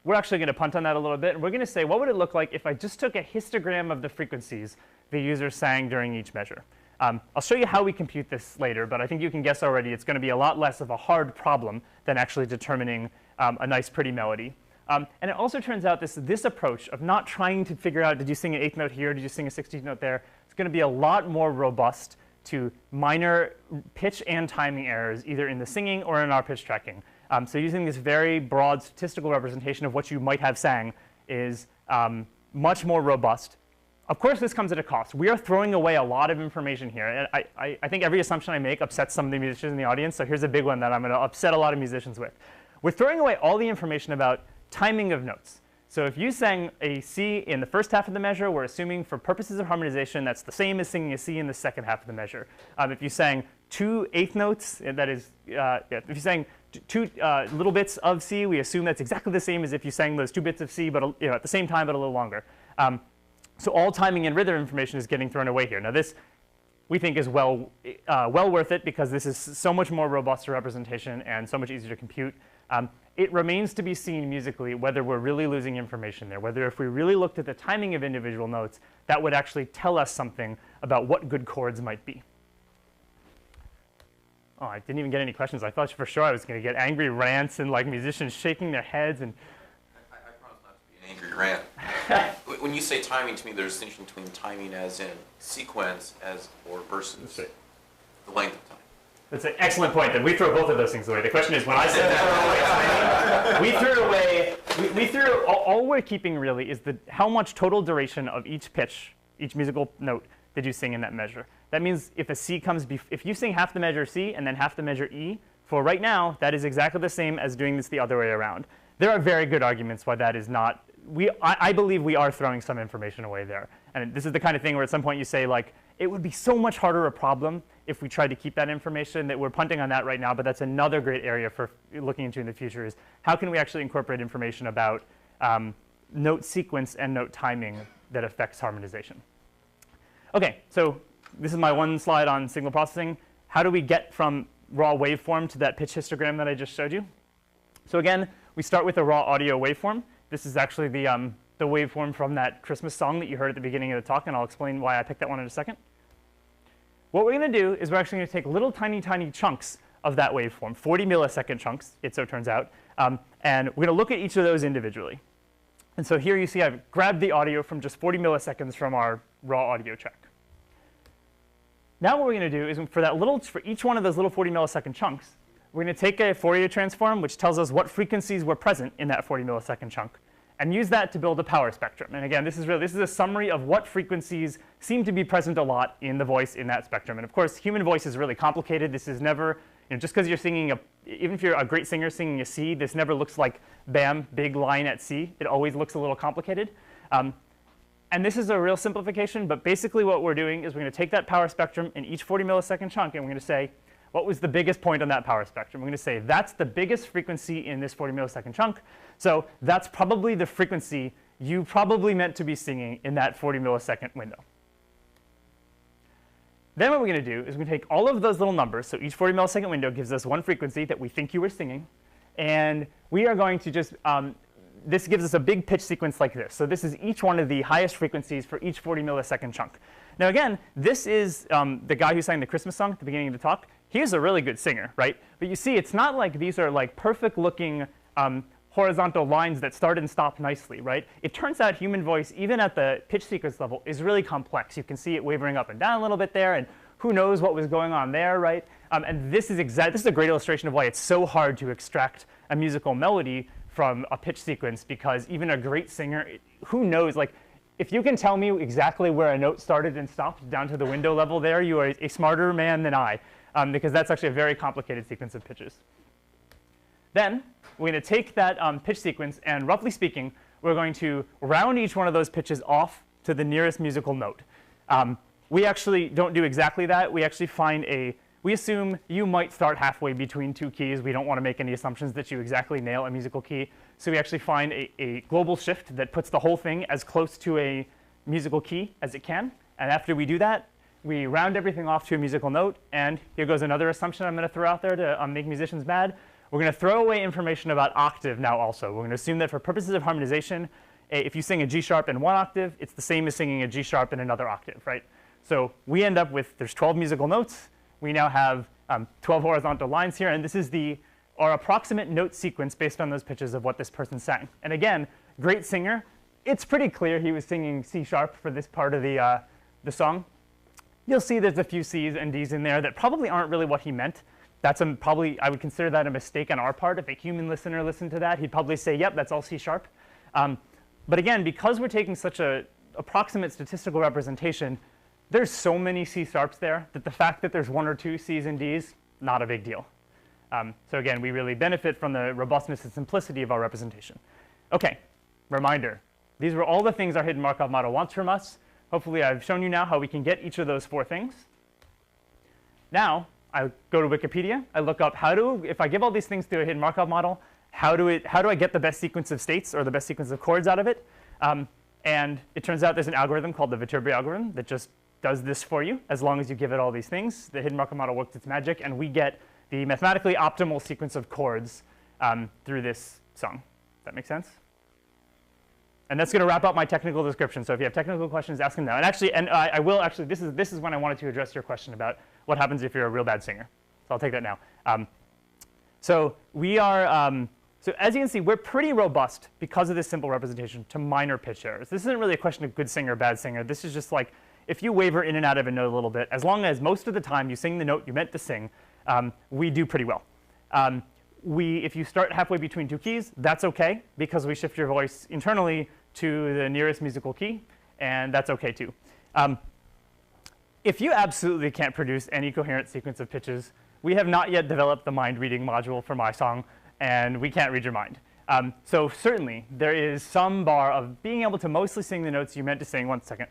we're actually going to punt on that a little bit, and we're going to say, what would it look like if I just took a histogram of the frequencies the user sang during each measure? I'll show you how we compute this later, but I think you can guess already it's going to be a lot less of a hard problem than actually determining a nice, pretty melody. And it also turns out this approach of not trying to figure out, did you sing an 8th note here, did you sing a 16th note there, it's going to be a lot more robust to minor pitch and timing errors, either in the singing or in our pitch tracking. So using this very broad statistical representation of what you might have sang is much more robust. Of course, this comes at a cost. We are throwing away a lot of information here. And I think every assumption I make upsets some of the musicians in the audience, so here's a big one that I'm going to upset a lot of musicians with. We're throwing away all the information about timing of notes. So if you sang a C in the first half of the measure, we're assuming for purposes of harmonization that's the same as singing a C in the second half of the measure. If you sang 2 8th notes, that is, if you sang 2 little bits of C, we assume that's exactly the same as if you sang those 2 bits of C, but at the same time, but a little longer. So all timing and rhythm information is getting thrown away here. Now this, we think, is well worth it because this is so much more robust a representation and so much easier to compute. It remains to be seen musically whether we're really losing information there, whether if we really looked at the timing of individual notes, that would actually tell us something about what good chords might be. Oh, I didn't even get any questions. I thought for sure I was going to get angry rants and like musicians shaking their heads. And I promise not to be an angry rant. When you say timing, to me, there's a distinction between timing as in sequence or versus the length of time. That's an excellent point. Then we throw both of those things away. The question is, when I said throw away timing, we threw away. We threw all we're keeping really is how much total duration of each pitch, each musical note, did you sing in that measure. That means if a C comes, if you sing half the measure C and then half the measure E, for right now, that is exactly the same as doing this the other way around. There are very good arguments why that is not. I believe we are throwing some information away there. And this is the kind of thing where at some point you say, like, it would be so much harder a problem if we tried to keep that information, that we're punting on that right now, but that's another great area for looking into in the future is how can we actually incorporate information about note sequence and note timing that affects harmonization. OK, so this is my one slide on signal processing. How do we get from raw waveform to that pitch histogram that I just showed you? So again, we start with a raw audio waveform. This is actually the waveform from that Christmas song that you heard at the beginning of the talk, and I'll explain why I picked that one in a second. What we're going to do is we're actually going to take little tiny, tiny chunks of that waveform, 40 millisecond chunks, it so turns out, and we're going to look at each of those individually. And so here you see I've grabbed the audio from just 40 milliseconds from our raw audio track. Now what we're going to do is for each one of those little 40 millisecond chunks, we're going to take a Fourier transform, which tells us what frequencies were present in that 40 millisecond chunk, and use that to build a power spectrum. And again, this is a summary of what frequencies seem to be present a lot in the voice in that spectrum. And of course, human voice is really complicated. This is never, just because you're singing even if you're a great singer singing a C, this never looks like bam, big line at C. It always looks a little complicated. And this is a real simplification, but basically what we're doing is we're going to take that power spectrum in each 40 millisecond chunk, and we're going to say, what was the biggest point on that power spectrum? We're going to say, that's the biggest frequency in this 40 millisecond chunk. So that's probably the frequency you probably meant to be singing in that 40 millisecond window. Then what we're going to do is we're going to take all of those little numbers. So each 40 millisecond window gives us one frequency that we think you were singing. And we are going to just, this gives us a big pitch sequence like this. So this is each one of the highest frequencies for each 40 millisecond chunk. Now again, this is the guy who sang the Christmas song at the beginning of the talk. He's a really good singer, right? But you see, it's not like these are like perfect looking horizontal lines that start and stop nicely, right? It turns out human voice, even at the pitch sequence level, is really complex. You can see it wavering up and down a little bit there, and who knows what was going on there, right? And this is a great illustration of why it's so hard to extract a musical melody from a pitch sequence, because even a great singer, who knows, like, if you can tell me exactly where a note started and stopped down to the window level there, you are a smarter man than I, because that's actually a very complicated sequence of pitches. Then we're going to take that pitch sequence, and roughly speaking, we're going to round each one of those pitches off to the nearest musical note. We actually don't do exactly that. We actually we assume you might start halfway between two keys. We don't want to make any assumptions that you exactly nail a musical key. So we actually find a global shift that puts the whole thing as close to a musical key as it can. And after we do that, we round everything off to a musical note, and here goes another assumption I'm going to throw out there to make musicians mad. We're going to throw away information about octave now also. We're going to assume that for purposes of harmonization, if you sing a G sharp in one octave, it's the same as singing a G sharp in another octave, right? So we end up with, there's 12 musical notes. We now have 12 horizontal lines here, and this is our approximate note sequence based on those pitches of what this person sang. And again, great singer. It's pretty clear he was singing C sharp for this part of the song. You'll see there's a few C's and D's in there that probably aren't really what he meant. That's probably, I would consider that a mistake on our part. If a human listener listened to that, he'd probably say, yep, that's all C sharp. But again, because we're taking such an approximate statistical representation, there's so many C sharps there that the fact that there's 1 or 2 C's and D's, not a big deal. So again, we really benefit from the robustness and simplicity of our representation. OK, reminder. These were all the things our hidden Markov model wants from us. Hopefully, I've shown you now how we can get each of those 4 things. Now, I go to Wikipedia. I look up if I give all these things to a hidden Markov model, how do I get the best sequence of states or the best sequence of chords out of it? And it turns out there's an algorithm called the Viterbi algorithm that just does this for you as long as you give it all these things. The hidden Markov model works its magic, and we get the mathematically optimal sequence of chords through this song. Does that make sense? And that's going to wrap up my technical description. So if you have technical questions, ask them now. And actually, I will actually, this is when I wanted to address your question about what happens if you're a real bad singer. So I'll take that now. So we are, so as you can see, we're pretty robust because of this simple representation to minor pitch errors. This isn't really a question of good singer, bad singer. This is just like, if you waver in and out of a note a little bit, as long as most of the time you sing the note you meant to sing, we do pretty well. If you start halfway between 2 keys, that's OK, because we shift your voice internally to the nearest musical key, and that's OK too. If you absolutely can't produce any coherent sequence of pitches, we have not yet developed the mind reading module for MySong, and we can't read your mind. So certainly, there is some bar of being able to mostly sing the notes you meant to sing, 1 second,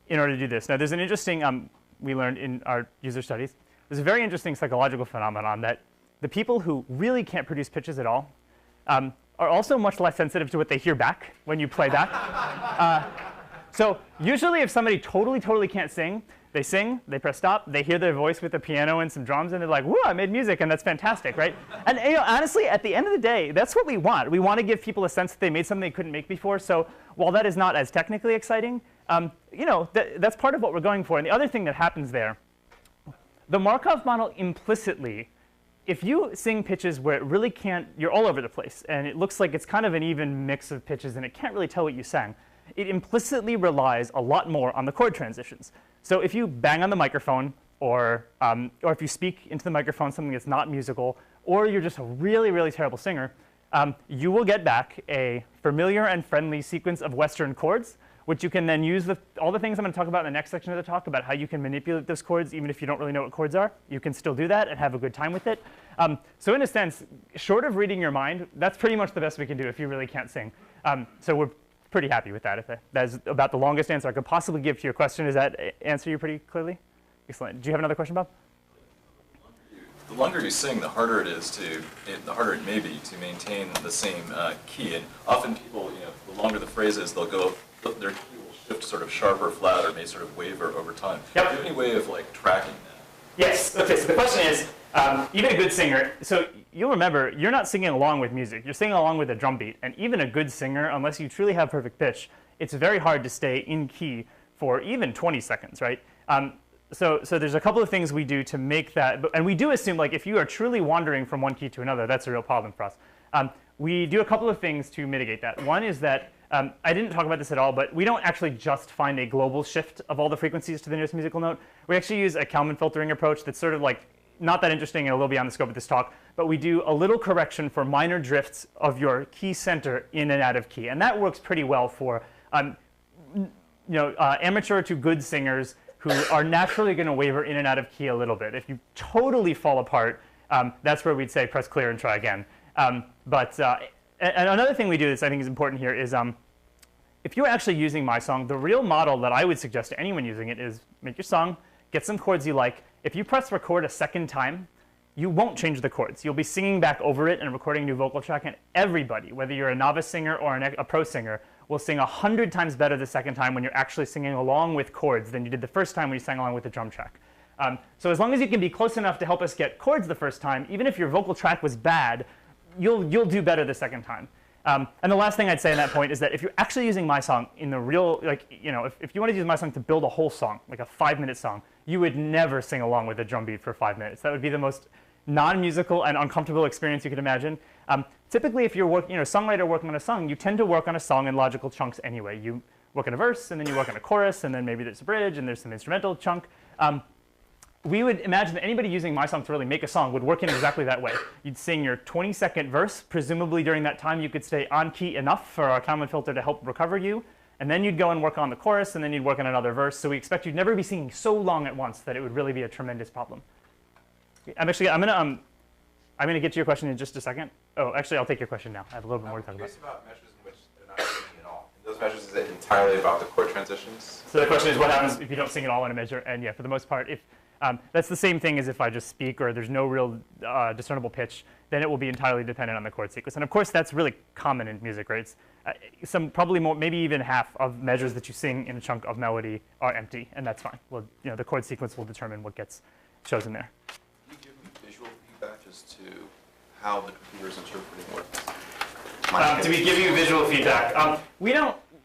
in order to do this. Now, there's an interesting, we learned in our user studies, there's a very interesting psychological phenomenon that the people who really can't produce pitches at all are also much less sensitive to what they hear back when you play back. So usually if somebody totally can't sing, they press stop, they hear their voice with the piano and some drums, and they're like, whoa, I made music, and that's fantastic, right? And honestly, at the end of the day, that's what we want. We want to give people a sense that they made something they couldn't make before. So while that is not as technically exciting, that's part of what we're going for. And the other thing that happens there, the Markov model implicitly, if you sing pitches where it really can't, you're all over the place, and it looks like it's kind of an even mix of pitches, and it can't really tell what you sang, it implicitly relies a lot more on the chord transitions. So if you bang on the microphone, or if you speak into the microphone something that's not musical, or you're just a really terrible singer, you will get back a familiar and friendly sequence of Western chords, which you can then use with all the things I'm going to talk about in the next section of the talk about how you can manipulate those chords even if you don't really know what chords are. You can still do that and have a good time with it. So in a sense, short of reading your mind, that's pretty much the best we can do if you really can't sing. So we're pretty happy with that. That is about the longest answer I could possibly give to your question. Does that answer you pretty clearly? Excellent. Do you have another question, Bob? The longer you sing, the harder it may be to maintain the same key. And often people, the longer the phrase is, their key will shift sort of sharp or flat, or may sort of waver over time. Yep. Do you have any way of tracking that? Yes. OK, so the question is, even a good singer, so you'll remember, you're not singing along with music. You're singing along with a drum beat. And even a good singer, unless you truly have perfect pitch, it's very hard to stay in key for even 20 seconds, right? So there's a couple of things we do to make that. And we do assume, if you are truly wandering from one key to another, that's a real problem for us. We do a couple of things to mitigate that. One is that, I didn't talk about this at all, but we don't actually just find a global shift of all the frequencies to the nearest musical note. We actually use a Kalman filtering approach that's sort of not that interesting and a little beyond the scope of this talk, but we do a little correction for minor drifts of your key center in and out of key. And that works pretty well for amateur to good singers who are naturally going to waver in and out of key a little bit. If you totally fall apart, that's where we'd say press clear and try again. And another thing we do that I think is important here is if you're actually using MySong, the real model that I would suggest to anyone using it is make your song, get some chords you like. If you press record a second time, you won't change the chords. You'll be singing back over it and recording a new vocal track, and everybody, whether you're a novice singer or a pro singer, will sing 100 times better the second time when you're actually singing along with chords than you did the first time when you sang along with the drum track. So as long as you can be close enough to help us get chords the first time, even if your vocal track was bad, you'll do better the second time. And the last thing I'd say on that point is that if you're actually using MySong in the real, like, you know, if you wanted to use MySong to build a whole song, like a 5-minute song, you would never sing along with a drum beat for 5 minutes. That would be the most non-musical and uncomfortable experience you could imagine. Typically, if you're songwriter working on a song, you tend to work on a song in logical chunks anyway. You work on a verse, and then you work on a chorus, and then maybe there's a bridge, and there's some instrumental chunk. We would imagine that anybody using MySong to really make a song would work in exactly that way. You'd sing your 20-second verse. Presumably during that time, you could stay on key enough for our Kalman filter to help recover you. And then you'd go and work on the chorus, and then you'd work on another verse. So we expect you'd never be singing so long at once that it would really be a tremendous problem. I'm gonna get to your question in just a second. Oh, actually, I'll take your question now. I have a little bit more to talk about. I'm curious about measures in which they're not singing at all. In those measures, is it entirely about the chord transitions? So the question is, what happens if you don't sing at all in a measure? And yeah, for the most part, if that's the same thing as if I just speak or there's no real discernible pitch, then it will be entirely dependent on the chord sequence. And of course, that's really common in music, right? It's, probably more, maybe even half of measures that you sing in a chunk of melody are empty, and that's fine. Well, you know, the chord sequence will determine what gets chosen there. Can you give me visual feedback as to how the computer is interpreting what? Do we give you visual feedback?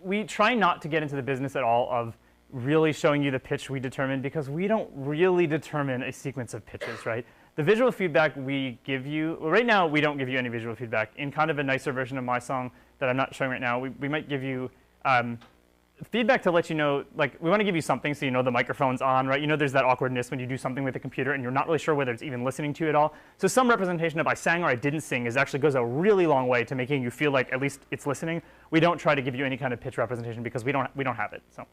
We try not to get into the business at all of really showing you the pitch we determine, because we don't really determine a sequence of pitches, right? The visual feedback we give you, well, right now we don't give you any visual feedback. In kind of a nicer version of MySong that I'm not showing right now, we might give you feedback to let you know, like, we want to give you something so you know the microphone's on, right? You know there's that awkwardness when you do something with a computer and you're not really sure whether it's even listening to you at all. So some representation of I sang or I didn't sing actually goes a really long way to making you feel like at least it's listening. We don't try to give you any kind of pitch representation because we don't have it. So.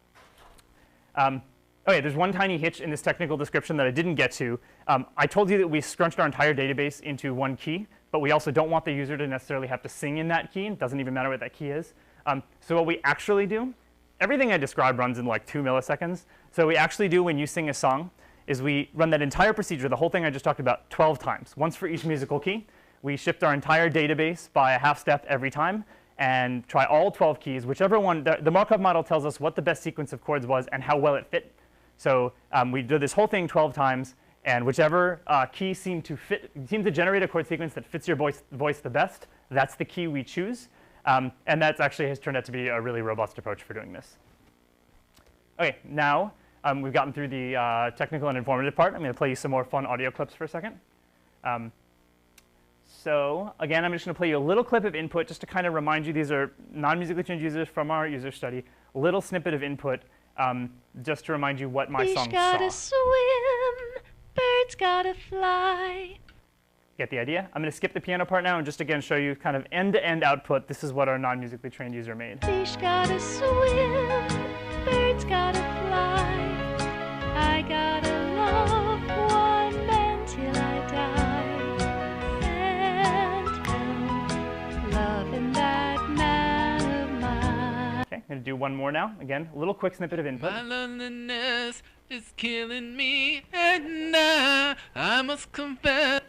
Okay, there's one tiny hitch in this technical description that I didn't get to. I told you that we scrunched our entire database into one key, but we also don't want the user to necessarily have to sing in that key. It doesn't even matter what that key is. So what we actually do, everything I described runs in like 2 milliseconds. So what we actually do when you sing a song is we run that entire procedure, the whole thing I just talked about, 12 times, once for each musical key. We shift our entire database by a half step every time, and try all 12 keys, whichever one. The Markov model tells us what the best sequence of chords was and how well it fit. So we did this whole thing 12 times, and whichever key seemed to generate a chord sequence that fits your voice the best, that's the key we choose. And that actually has turned out to be a really robust approach for doing this. Okay, now we've gotten through the technical and informative part. I'm going to play you some more fun audio clips for a second. So again, I'm just going to play you a little clip of input just to kind of remind you these are non-musically trained users from our user study. A little snippet of input just to remind you what MySong saw. Fish gotta swim, birds gotta fly. Get the idea? I'm going to skip the piano part now and just again show you kind of end-to-end output. This is what our non-musically trained user made. Fish gotta swim, birds gotta fly. I gotta love one man till I die. Loving that man of mine. Okay, I'm going to do one more now. Again, a little quick snippet of input. My loneliness is killing me, and I must confess.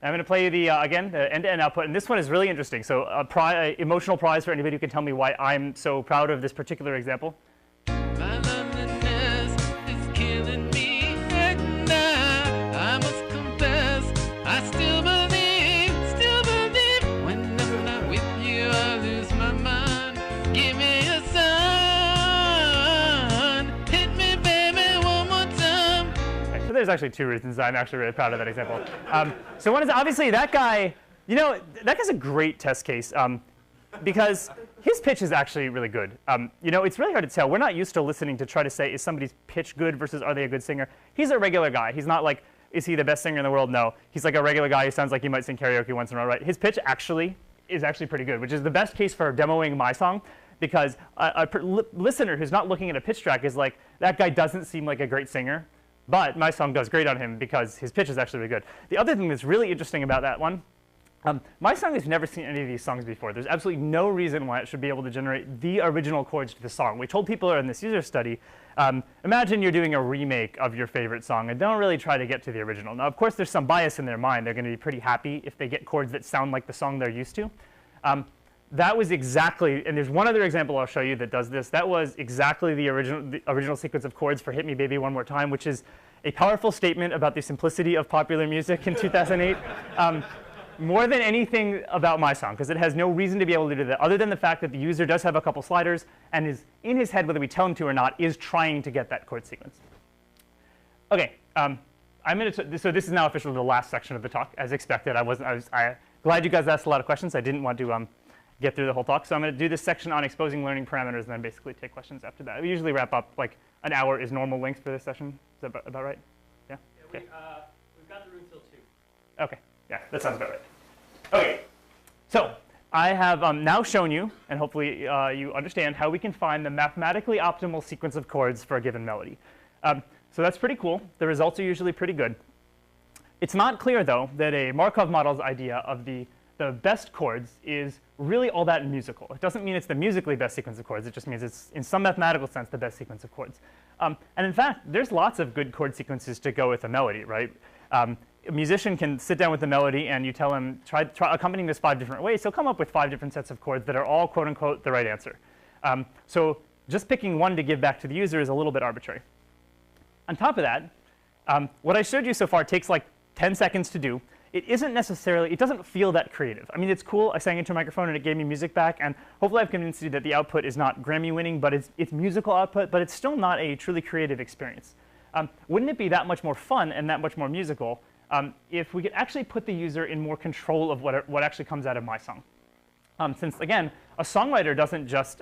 I'm going to play you the again the end-to-end output, and this one is really interesting. So, emotional prize for anybody who can tell me why I'm so proud of this particular example. My loneliness is killing me, and I must confess, I still believe. When I'm not with you, I lose my mind. Give me a sign, hit me, baby, one more time. Okay, so there's actually 2 reasons I'm actually really proud of that example. So one is obviously that guy. You know, that guy's a great test case because his pitch is actually really good. You know, it's really hard to tell. We're not used to listening to try to say, is somebody's pitch good versus are they a good singer? He's a regular guy. He's not like, is he the best singer in the world? No. He's like a regular guy who sounds like he might sing karaoke once in a while, right? His pitch is actually pretty good, which is the best case for demoing MySong, because a listener who's not looking at a pitch track is like, that guy doesn't seem like a great singer, but MySong does great on him because his pitch is actually really good. The other thing that's really interesting about that one, MySong has never seen any of these songs before. There's absolutely no reason why it should be able to generate the original chords to the song. We told people in this user study, imagine you're doing a remake of your favorite song and don't really try to get to the original. Now, of course, there's some bias in their mind. They're going to be pretty happy if they get chords that sound like the song they're used to. that was exactly, and there's one other example I'll show you that does this. That was exactly the original sequence of chords for Hit Me Baby One More Time, which is a powerful statement about the simplicity of popular music in 2008. More than anything about MySong, because it has no reason to be able to do that, other than the fact that the user does have a couple sliders and is in his head, whether we tell him to or not, is trying to get that chord sequence. OK, so this is now officially the last section of the talk, as expected. I'm glad you guys asked a lot of questions. I didn't want to get through the whole talk, so I'm going to do this section on exposing learning parameters, and then basically take questions after that. We usually wrap up like an hour is normal length for this session. Is that about right? Yeah. Okay. We've got the room till 2. OK. Yeah, that sounds about right. OK, so I have now shown you, and hopefully you understand, how we can find the mathematically optimal sequence of chords for a given melody. So that's pretty cool. The results are usually pretty good. It's not clear, though, that a Markov model's idea of the best chords is really all that musical. It doesn't mean it's the musically best sequence of chords. It just means it's, in some mathematical sense, the best sequence of chords. And in fact, there's lots of good chord sequences to go with a melody, right? A musician can sit down with the melody and you tell him, try accompanying this 5 different ways. He'll come up with 5 different sets of chords that are all, quote unquote, the right answer. So just picking one to give back to the user is a little bit arbitrary. On top of that, what I showed you so far takes like 10 seconds to do. It doesn't feel that creative. I mean, it's cool. I sang into a microphone and it gave me music back. And hopefully I've convinced you that the output is not Grammy winning, but it's musical output, but it's still not a truly creative experience. Wouldn't it be that much more fun and that much more musical if we could actually put the user in more control of what actually comes out of MySong? Since, again, a songwriter doesn't just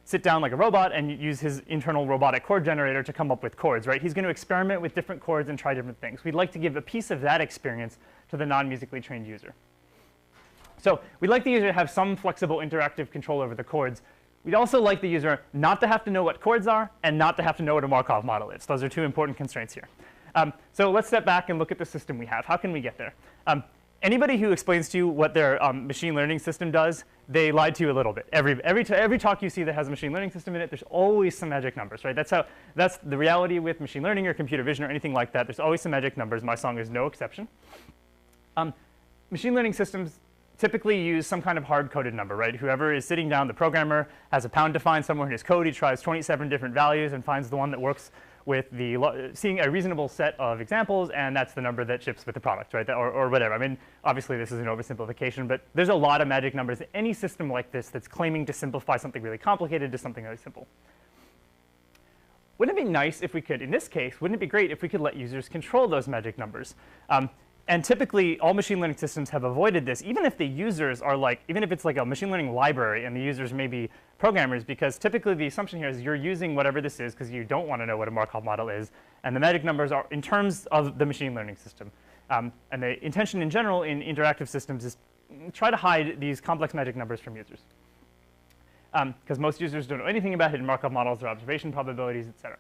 sit down like a robot and use his internal robotic chord generator to come up with chords, right? He's going to experiment with different chords and try different things. We'd like to give a piece of that experience to the non-musically trained user. So we'd like the user to have some flexible interactive control over the chords. We'd also like the user not to have to know what chords are and not to have to know what a Markov model is. Those are 2 important constraints here. So let's step back and look at the system we have. How can we get there? Anybody who explains to you what their machine learning system does, they lied to you a little bit. Every talk you see that has a machine learning system in it, there's always some magic numbers, right? That's the reality with machine learning or computer vision or anything like that. There's always some magic numbers. MySong is no exception. Machine learning systems typically use some kind of hard-coded number, right? Whoever is sitting down, the programmer, has a pound defined somewhere in his code. He tries 27 different values and finds the one that works with seeing a reasonable set of examples, and that's the number that ships with the product, right? Or whatever. I mean, obviously, this is an oversimplification, but there's a lot of magic numbers in any system like this that's claiming to simplify something really complicated to something really simple. Wouldn't it be nice if we could, in this case, wouldn't it be great if we could let users control those magic numbers? And typically, all machine learning systems have avoided this, even if the users are even if it's like a machine learning library and the users may be programmers, because typically the assumption here is you're using whatever this is because you don't want to know what a Markov model is. And the magic numbers are in terms of the machine learning system. And the intention in general in interactive systems is try to hide these complex magic numbers from users. Because most users don't know anything about hidden Markov models or observation probabilities, et cetera.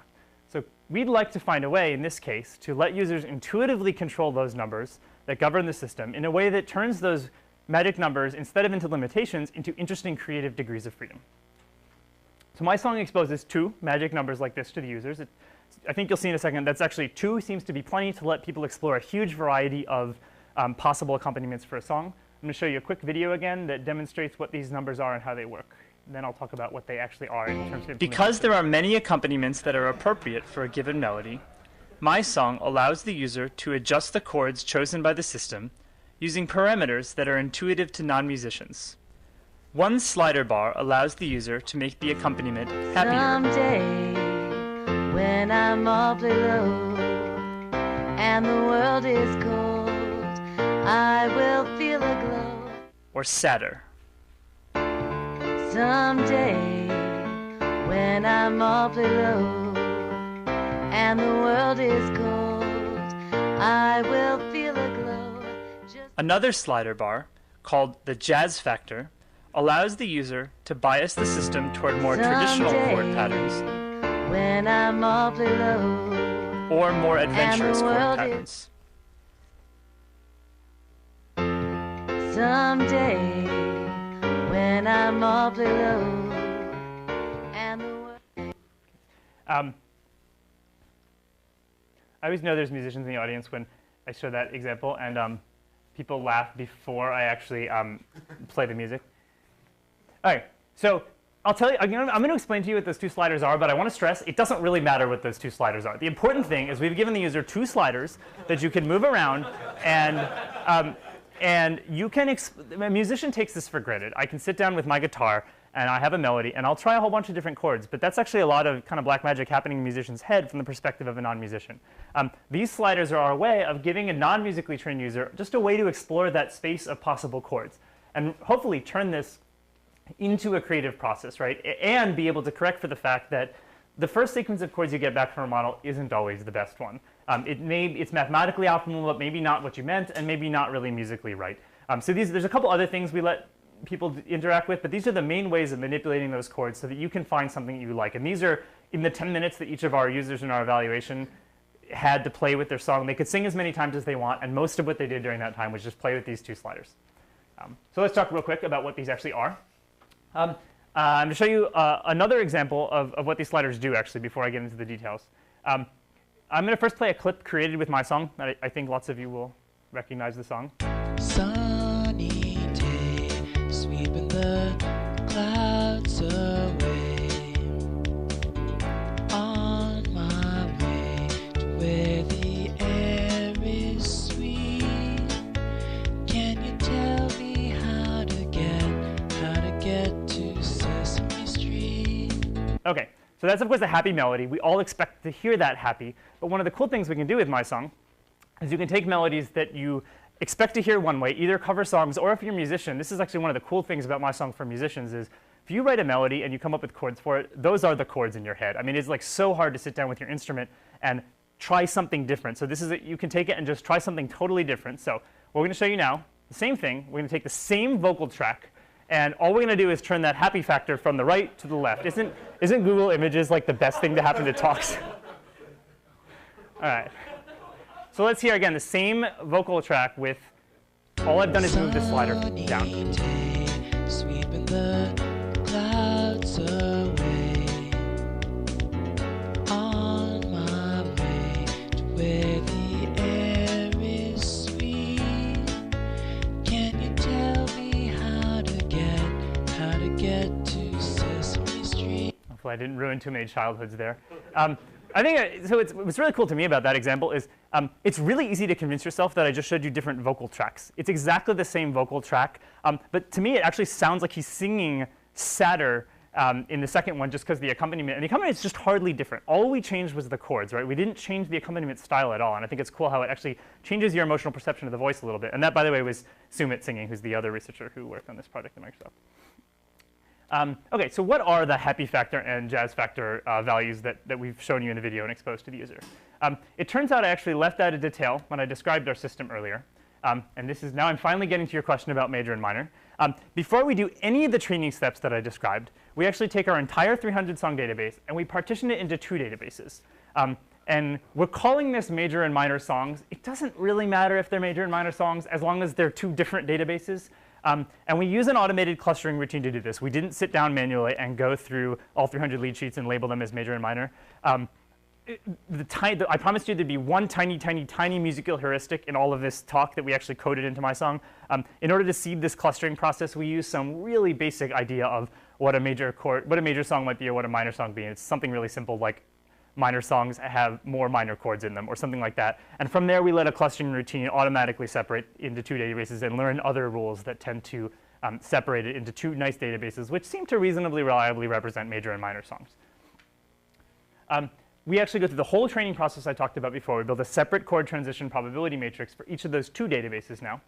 So we'd like to find a way, in this case, to let users intuitively control those numbers that govern the system in a way that turns those magic numbers, instead of into limitations, into interesting creative degrees of freedom. So MySong exposes 2 magic numbers like this to the users. I think you'll see in a second that's actually 2 seems to be plenty to let people explore a huge variety of possible accompaniments for a song. I'm going to show you a quick video again that demonstrates what these numbers are and how they work. Then I'll talk about what they actually are in terms of. Because there are many accompaniments that are appropriate for a given melody, MySong allows the user to adjust the chords chosen by the system using parameters that are intuitive to non-musicians. One slider bar allows the user to make the accompaniment happier. Someday, when I'm awfully low and the world is cold, I will feel a glow. Or sadder. Someday, when I'm awfully low and the world is cold, I will feel a glow. Another slider bar, called the jazz factor, allows the user to bias the system toward more traditional chord patterns when I'm awfully low or more adventurous chord patterns. Someday, when I'm awfully low and the world. I always know there's musicians in the audience when I show that example, and people laugh before I actually play the music. All right, so I'll tell you, I'm going to explain to you what those two sliders are, but I want to stress it doesn't really matter what those two sliders are. The important thing is we've given the user two sliders that you can move around, and you can, a musician takes this for granted. I can sit down with my guitar, and I have a melody, and I'll try a whole bunch of different chords, but that's actually a lot of kind of black magic happening in a musician's head from the perspective of a non-musician. These sliders are our way of giving a non-musically trained user just a way to explore that space of possible chords, and hopefully turn this into a creative process, right? And be able to correct for the fact that the first sequence of chords you get back from a model isn't always the best one. It's mathematically optimal, but maybe not what you meant, and maybe not really musically right. So there's a couple other things we let people interact with, but these are the main ways of manipulating those chords so that you can find something you like. And these are in the 10 minutes that each of our users in our evaluation had to play with their song. They could sing as many times as they want, and most of what they did during that time was just play with these two sliders. So let's talk real quick about what these actually are. I'm going to show you another example of what these sliders do, actually, before I get into the details. I'm going to first play a clip created with MySong. I think lots of you will recognize the song. Sunny day, sweeping the clouds away. On my way to where the air is sweet. Can you tell me how to get to Sesame Street? Okay, so that's of course a happy melody. We all expect to hear that happy, but one of the cool things we can do with MySong is you can take melodies that you expect to hear one way, either cover songs or if you're a musician. This is actually one of the cool things about MySong for musicians is if you write a melody and you come up with chords for it, those are the chords in your head. I mean, it's like so hard to sit down with your instrument and try something different. So this is you can take it and just try something totally different. So what we're going to show you now, the same thing. We're going to take the same vocal track, and all we're going to do is turn that happy factor from the right to the left. Isn't Google Images like the best thing to happen to talks? All right. So let's hear again the same vocal track with all I've done is move the slider down. Sweeping the clouds away. On my way to where the air is sweet. Can you tell me how to get to Sesame Street? Hopefully I didn't ruin too many childhoods there. I think so. What's really cool to me about that example is it's really easy to convince yourself that I just showed you different vocal tracks. It's exactly the same vocal track, but to me it actually sounds like he's singing sadder in the second one just because the accompaniment, and the accompaniment is just hardly different. All we changed was the chords, right? We didn't change the accompaniment style at all, and I think it's cool how it actually changes your emotional perception of the voice a little bit. And that, by the way, was Sumit singing, who's the other researcher who worked on this project at Microsoft. Okay, so what are the happy factor and jazz factor values that we've shown you in the video and exposed to the user? It turns out I actually left out a detail when I described our system earlier. And this is now I'm finally getting to your question about major and minor. Before we do any of the training steps that I described, we actually take our entire 300-song database and we partition it into two databases. And we're calling this major and minor songs. It doesn't really matter if they're major and minor songs as long as they're two different databases. And we use an automated clustering routine to do this. We didn't sit down manually and go through all 300 lead sheets and label them as major and minor. I promised you there'd be one tiny, tiny, tiny musical heuristic in all of this talk that we actually coded into MySong. In order to seed this clustering process, we use some really basic idea of what a major song might be or what a minor song be. And it's something really simple like minor songs have more minor chords in them or something like that. And from there, we let a clustering routine automatically separate into two databases and learn other rules that tend to separate it into two nice databases, which seem to reasonably reliably represent major and minor songs. We actually go through the whole training process I talked about before. We build a separate chord transition probability matrix for each of those two databases now.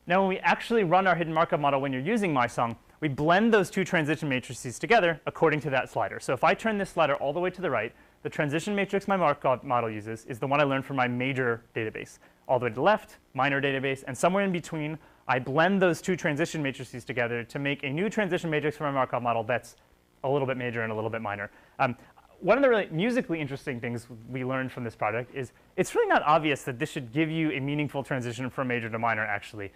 Now, when we actually run our hidden Markov model when you're using MySong, we blend those two transition matrices together according to that slider. So if I turn this slider all the way to the right, the transition matrix my Markov model uses is the one I learned from my major database. All the way to the left, minor database, and somewhere in between, I blend those two transition matrices together to make a new transition matrix for my Markov model that's a little bit major and a little bit minor. One of the really musically interesting things we learned from this project is it's really not obvious that this should give you a meaningful transition from major to minor, actually.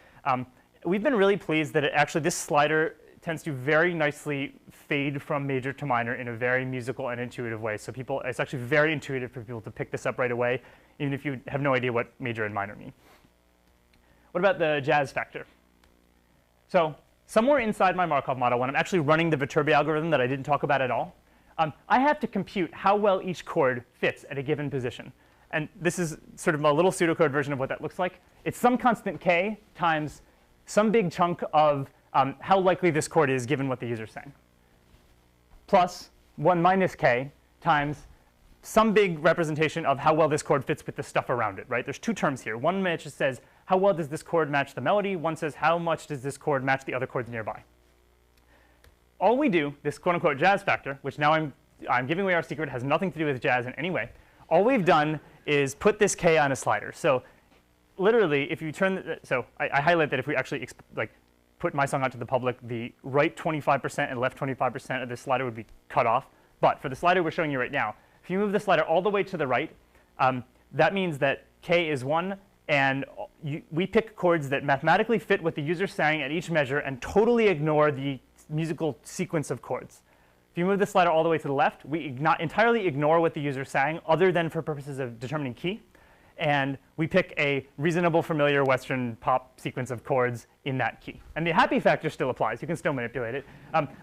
We've been really pleased that this slider tends to very nicely fade from major to minor in a very musical and intuitive way. So it's actually very intuitive for people to pick this up right away, even if you have no idea what major and minor mean. What about the jazz factor? So somewhere inside my Markov model, when I'm actually running the Viterbi algorithm that I didn't talk about at all, I have to compute how well each chord fits at a given position. And this is sort of a little pseudocode version of what that looks like. It's some constant k times some big chunk of how likely this chord is given what the user's saying, plus 1 minus k times some big representation of how well this chord fits with the stuff around it, right? There's two terms here. One which says, how well does this chord match the melody? One says, how much does this chord match the other chords nearby? All we do, this quote-unquote jazz factor, which now I'm giving away our secret, has nothing to do with jazz in any way. All we've done is put this k on a slider. So literally, if you turn, I highlight that if we actually put MySong out to the public, the right 25% and left 25% of this slider would be cut off. But for the slider we're showing you right now, if you move the slider all the way to the right, that means that k is 1, and we pick chords that mathematically fit what the user's saying at each measure and totally ignore the musical sequence of chords. If you move the slider all the way to the left, we entirely ignore what the user's saying, other than for purposes of determining key. And we pick a reasonable, familiar Western pop sequence of chords in that key. And the happy factor still applies. You can still manipulate it.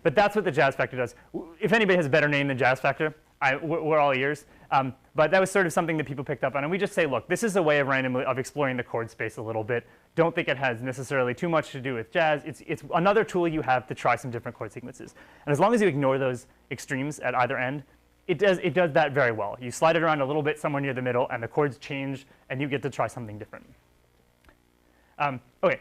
But that's what the jazz factor does. If anybody has a better name than jazz factor, we're all ears. But that was sort of something that people picked up on. And we just say, look, this is a way of exploring the chord space a little bit. Don't think it has necessarily too much to do with jazz. It's another tool you have to try some different chord sequences. And as long as you ignore those extremes at either end, it does that very well. You slide it around a little bit somewhere near the middle, and the chords change, and you get to try something different. OK,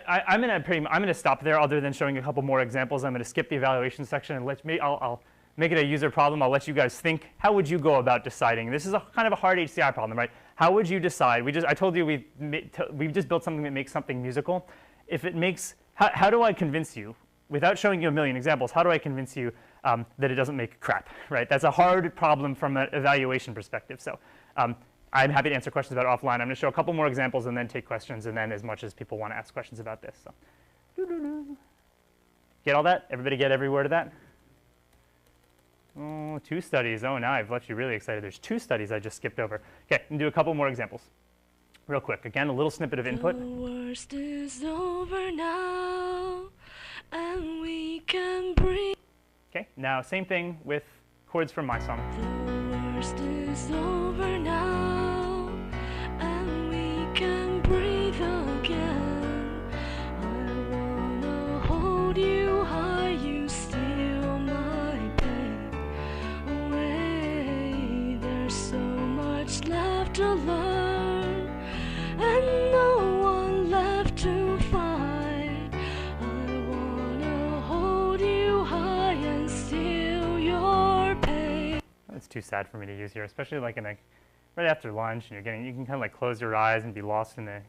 I'm going to stop there, other than showing a couple more examples. I'm going to skip the evaluation section, and I'll make it a user problem. I'll let you guys think. How would you go about deciding? This is a kind of a hard HCI problem, right? How would you decide? I told you we've just built something that makes something musical. If it makes, how do I convince you, without showing you a million examples, how do I convince you that it doesn't make crap, right? That's a hard problem from an evaluation perspective. So I'm happy to answer questions about it offline. I'm going to show a couple more examples and then take questions, and then as much as people want to ask questions about this. So, get all that? Everybody get every word of that? Oh, 2 studies. Oh, now I've left you really excited. There's 2 studies I just skipped over. OK, and do a couple more examples. Real quick. Again, a little snippet of input. The worst is over now, and we can breathe. OK, now same thing with chords from MySong. The worst is over now, and we can breathe again. I wanna hold you high, you steal my pain away. There's so much left to learn, and no one left to find. I wanna hold you high and steal your pain. It's too sad for me to use here, especially like right after lunch, and you can kind of like close your eyes and be lost in the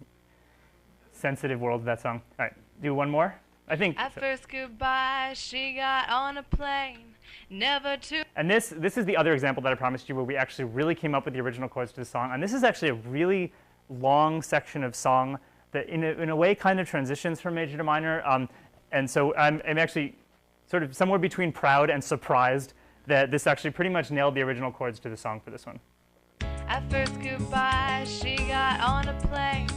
sensitive world of that song. All right, do one more. I think. At first goodbye, she got on a plane, never to. And this is the other example that I promised you, where we actually really came up with the original chords to the song. And this is actually a really long section of song that, in a way, kind of transitions from major to minor. And so I'm actually sort of somewhere between proud and surprised that this actually pretty much nailed the original chords to the song for this one. At first goodbye, she got on a plane,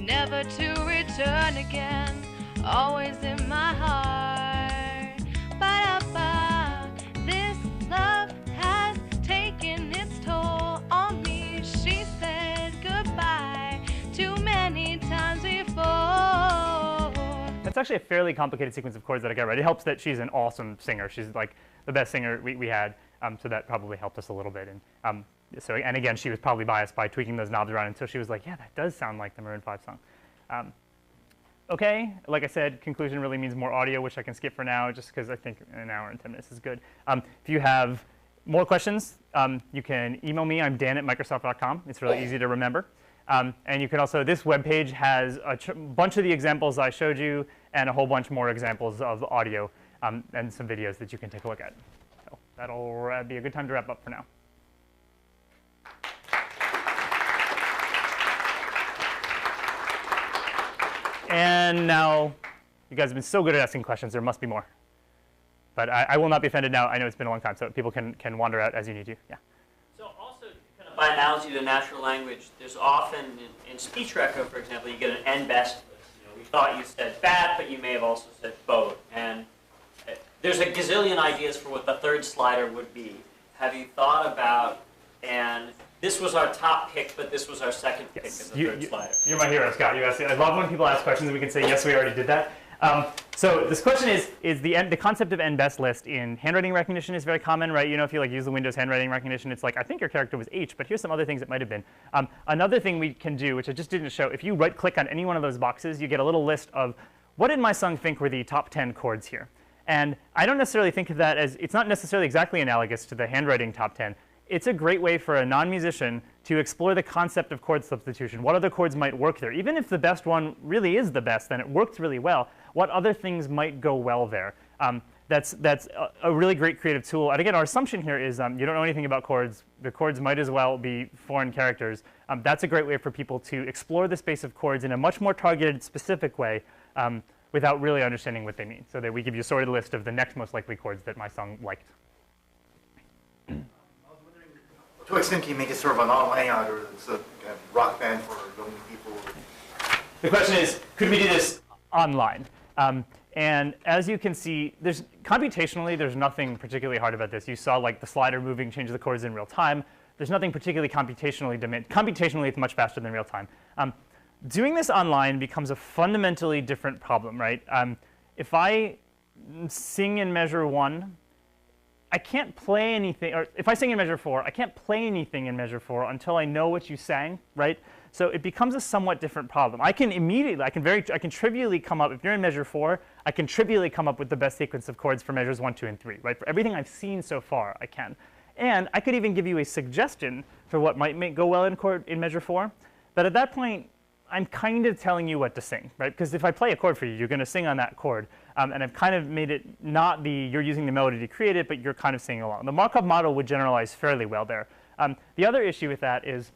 never to return again, always in my heart. Ba-da-ba, this love has taken its toll on me. She said goodbye too many times before. That's actually a fairly complicated sequence of chords that I got right. It helps that she's an awesome singer. She's like the best singer we had, so that probably helped us a little bit. And and again, she was probably biased by tweaking those knobs around until she was like, yeah, that does sound like the Maroon 5 song. OK, like I said, conclusion really means more audio, which I can skip for now, just because I think an hour and 10 minutes is good. If you have more questions, you can email me. I'm dan@microsoft.com. It's really easy to remember. And you can also, this web page has a bunch of the examples I showed you and a whole bunch more examples of audio and some videos that you can take a look at. So that'll be a good time to wrap up for now. And now, you guys have been so good at asking questions, there must be more. But I will not be offended now. I know it's been a long time, so people can wander out as you need to. Yeah. So also, kind of by analogy to natural language, there's often, in speech reco, for example, you get an n best list. You know, thought you said bat, but you may have also said boat. And there's a gazillion ideas for what the third slider would be. Have you thought about, and this was our top pick, but this was our second pick as the third slider. You're my hero, Scott. You asked it. I love when people ask questions and we can say, yes, we already did that. So this question is the concept of end best list in handwriting recognition is very common, right? You know, if you like use the Windows handwriting recognition, it's like, I think your character was H, but here's some other things it might have been. Another thing we can do, which I just didn't show, if you right-click on any one of those boxes, you get a little list of what did MySong think were the top 10 chords here. And I don't necessarily think of that as, it's not necessarily exactly analogous to the handwriting top 10. It's a great way for a non-musician to explore the concept of chord substitution. What other chords might work there? Even if the best one really is the best, then it worked really well. What other things might go well there? That's a really great creative tool. And again, our assumption here is you don't know anything about chords. The chords might as well be foreign characters. That's a great way for people to explore the space of chords in a much more targeted, specific way without really understanding what they mean. So that we give you a sorted list of the next most likely chords that MySong liked. To what extent can you make it sort of an online algorithm, so a rock band for lonely people? The question is, could we do this online? And as you can see, computationally, there's nothing particularly hard about this. You saw like the slider moving, change the chords in real time. There's nothing particularly computationally demanding. Computationally, it's much faster than real time. Doing this online becomes a fundamentally different problem, right? If I sing in measure 1, I can't play anything, or if I sing in measure 4, I can't play anything in measure 4 until I know what you sang, right? So it becomes a somewhat different problem. I can trivially come up, if you're in measure 4, I can trivially come up with the best sequence of chords for measures 1, 2, and 3, right? For everything I've seen so far, I can. And I could even give you a suggestion for what might go well in measure 4. But at that point, I'm kind of telling you what to sing, right? Because if I play a chord for you, you're going to sing on that chord. And I've kind of made it not you're using the melody to create it, but you're kind of singing along. The Markov model would generalize fairly well there. The other issue with that is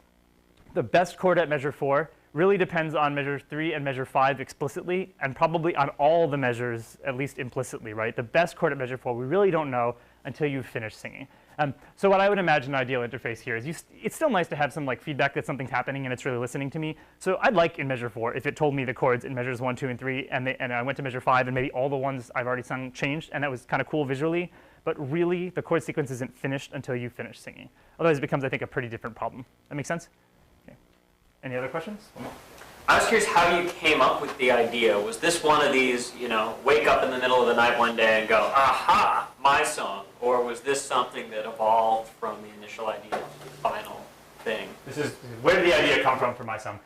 the best chord at measure 4 really depends on measure 3 and measure 5 explicitly, and probably on all the measures, at least implicitly, right? The best chord at measure 4 we really don't know until you've finished singing. So what I would imagine an ideal interface here is it's still nice to have some like feedback that something's happening and it's really listening to me. So I'd like in measure 4 if it told me the chords in measures 1, 2, and 3, and I went to measure 5 and maybe all the ones I've already sung changed, and that was kind of cool visually. But really, the chord sequence isn't finished until you finish singing. Otherwise, it becomes, I think, a pretty different problem. That makes sense? Okay. Any other questions? I was curious how you came up with the idea. Was this one of these, wake up in the middle of the night one day and go, aha, MySong? Or was this something that evolved from the initial idea to the final thing? Where did the idea come from for MySong?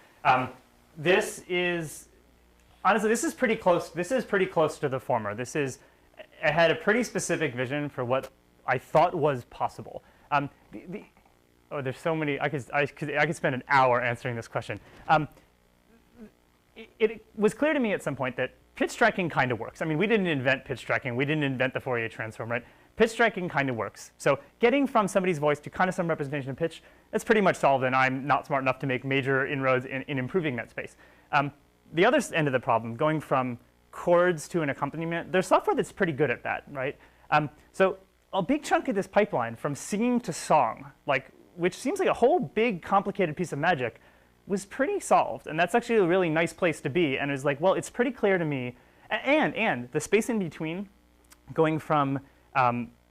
Honestly, this is pretty close. This is pretty close to the former. I had a pretty specific vision for what I thought was possible. There's so many. I could spend an hour answering this question. It was clear to me at some point that pitch tracking kind of works. I mean, we didn't invent pitch tracking. We didn't invent the Fourier transform, right? Pitch tracking kind of works. So getting from somebody's voice to kind of some representation of pitch, that's pretty much solved, and I'm not smart enough to make major inroads in improving that space. The other end of the problem, going from chords to an accompaniment, there's software that's pretty good at that, right? So a big chunk of this pipeline from singing to song, which seems like a whole big complicated piece of magic, was pretty solved. And that's actually a really nice place to be. And it was like, well, it's pretty clear to me. And the space in between, going from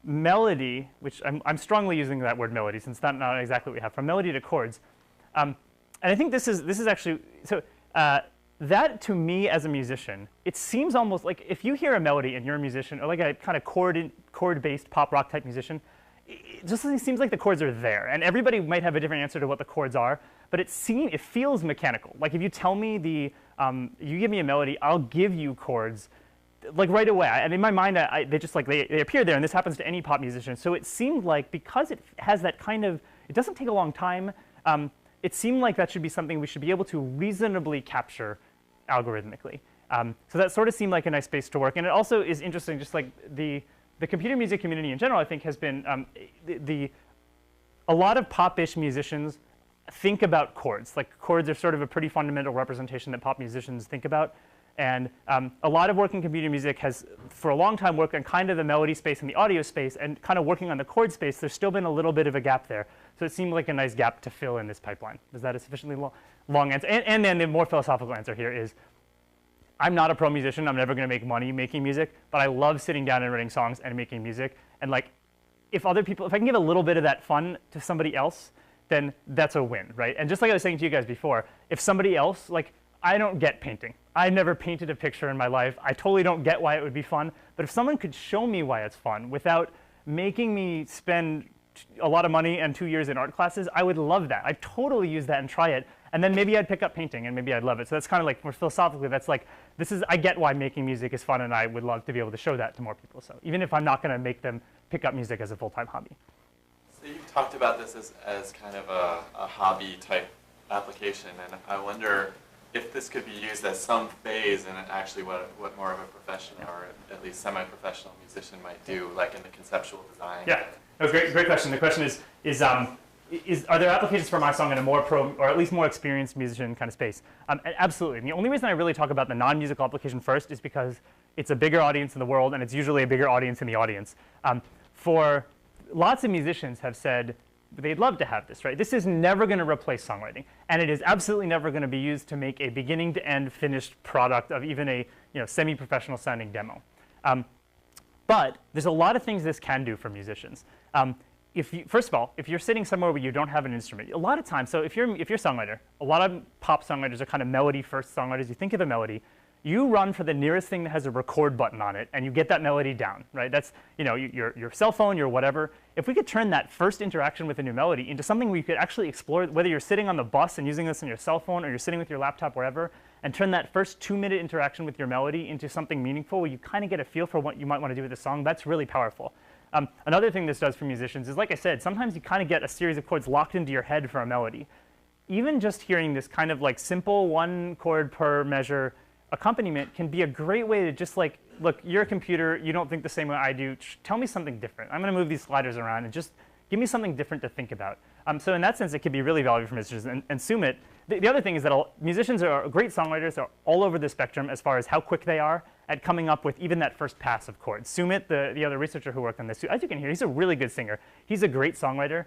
melody, which I'm strongly using that word melody since that's not exactly what we have, from melody to chords. And I think this is actually, so that to me as a musician, it seems almost like if you hear a melody and you're a musician, or like a kind of chord-based pop rock type musician, it just seems like the chords are there. And everybody might have a different answer to what the chords are, but it feels mechanical. Like if you tell me you give me a melody, I'll give you chords like right away. And in my mind, they appear there, and this happens to any pop musician. So it seemed like because it has that kind of, it doesn't take a long time, it seemed like that should be something we should be able to reasonably capture algorithmically. So that sort of seemed like a nice space to work. And it also is interesting, just like the computer music community in general, I think, has been a lot of pop-ish musicians think about chords. Like chords are sort of a pretty fundamental representation that pop musicians think about. And a lot of work in computer music has, for a long time, worked on kind of the melody space and the audio space, and kind of working on the chord space. There's still been a little bit of a gap there. So it seemed like a nice gap to fill in this pipeline. Is that a sufficiently long answer? And then the more philosophical answer here is, I'm not a pro musician. I'm never going to make money making music, but I love sitting down and writing songs and making music. And like, if I can give a little bit of that fun to somebody else, then that's a win, right? And just like I was saying to you guys before, if somebody else, like, I don't get painting. I never painted a picture in my life. I totally don't get why it would be fun. But if someone could show me why it's fun without making me spend a lot of money and 2 years in art classes, I would love that. I'd totally use that and try it. And then maybe I'd pick up painting and maybe I'd love it. So that's kind of like, more philosophically, that's like, I get why making music is fun, and I would love to be able to show that to more people. So even if I'm not going to make them pick up music as a full-time hobby. So you've talked about this as kind of a hobby type application, and I wonder if this could be used as some phase in actually what more of a professional or at least semi-professional musician might do, like in the conceptual design. Yeah, that was great question. The question is are there applications for MySong in a more pro, or at least more experienced musician kind of space? Absolutely. And the only reason I really talk about the non-musical application first is because it's a bigger audience in the world, and it's usually a bigger audience in the audience. For lots of musicians have said they'd love to have this, right? This is never going to replace songwriting, and it is absolutely never going to be used to make a beginning-to-end finished product of even a semi-professional sounding demo. But there's a lot of things this can do for musicians. First of all, if you're sitting somewhere where you don't have an instrument, a lot of times, so if you're a songwriter, a lot of pop songwriters are kind of melody-first songwriters. You think of a melody, you run for the nearest thing that has a record button on it, and you get that melody down, right? That's your cell phone, your whatever. If we could turn that first interaction with a new melody into something where you could actually explore, whether you're sitting on the bus and using this on your cell phone, or you're sitting with your laptop, wherever, and turn that first 2-minute interaction with your melody into something meaningful where you kind of get a feel for what you might want to do with the song, that's really powerful. Another thing this does for musicians is, like I said, sometimes you kind of get a series of chords locked into your head for a melody. Even just hearing this kind of like simple 1 chord per measure accompaniment can be a great way to just like, look, you're a computer, you don't think the same way I do, tell me something different. I'm going to move these sliders around and just give me something different to think about. So in that sense, it could be really valuable for musicians. And Sumit, the other thing is that musicians are great songwriters, are all over the spectrum as far as how quick they are at coming up with even that first pass of chords. Sumit, the other researcher who worked on this, as you can hear, he's a really good singer. He's a great songwriter.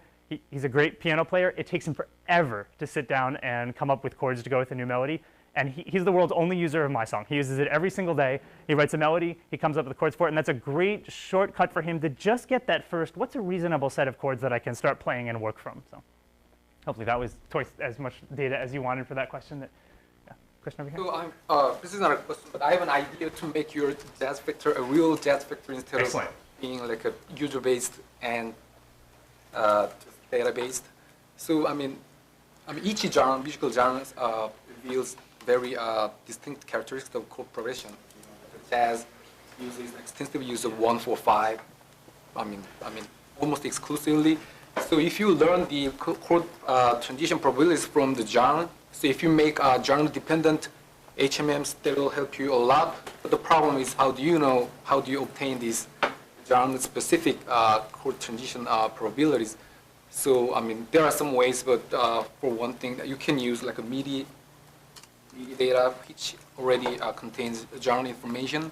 He's a great piano player. It takes him forever to sit down and come up with chords to go with a new melody. And he's the world's only user of MySong. He uses it every single day. He writes a melody. He comes up with the chords for it. And that's a great shortcut for him to just get that first, what's a reasonable set of chords that I can start playing and work from? So hopefully that was twice as much data as you wanted for that question. Question over here? So this is not a question, but I have an idea to make your jazz factor a real jazz factor instead Excellent. of being like a user-based and data-based. So I mean each genre, musical genre reveals very distinct characteristics of chord progression. Jazz uses extensive use of 1-4-5. I mean almost exclusively. So if you learn the chord transition probabilities from the genre, so if you make genre-dependent HMMs, that will help you a lot. But the problem is, how do you obtain these genre-specific chord transition probabilities? So I mean, there are some ways, but for one thing, that you can use like a MIDI data, which already contains genre information.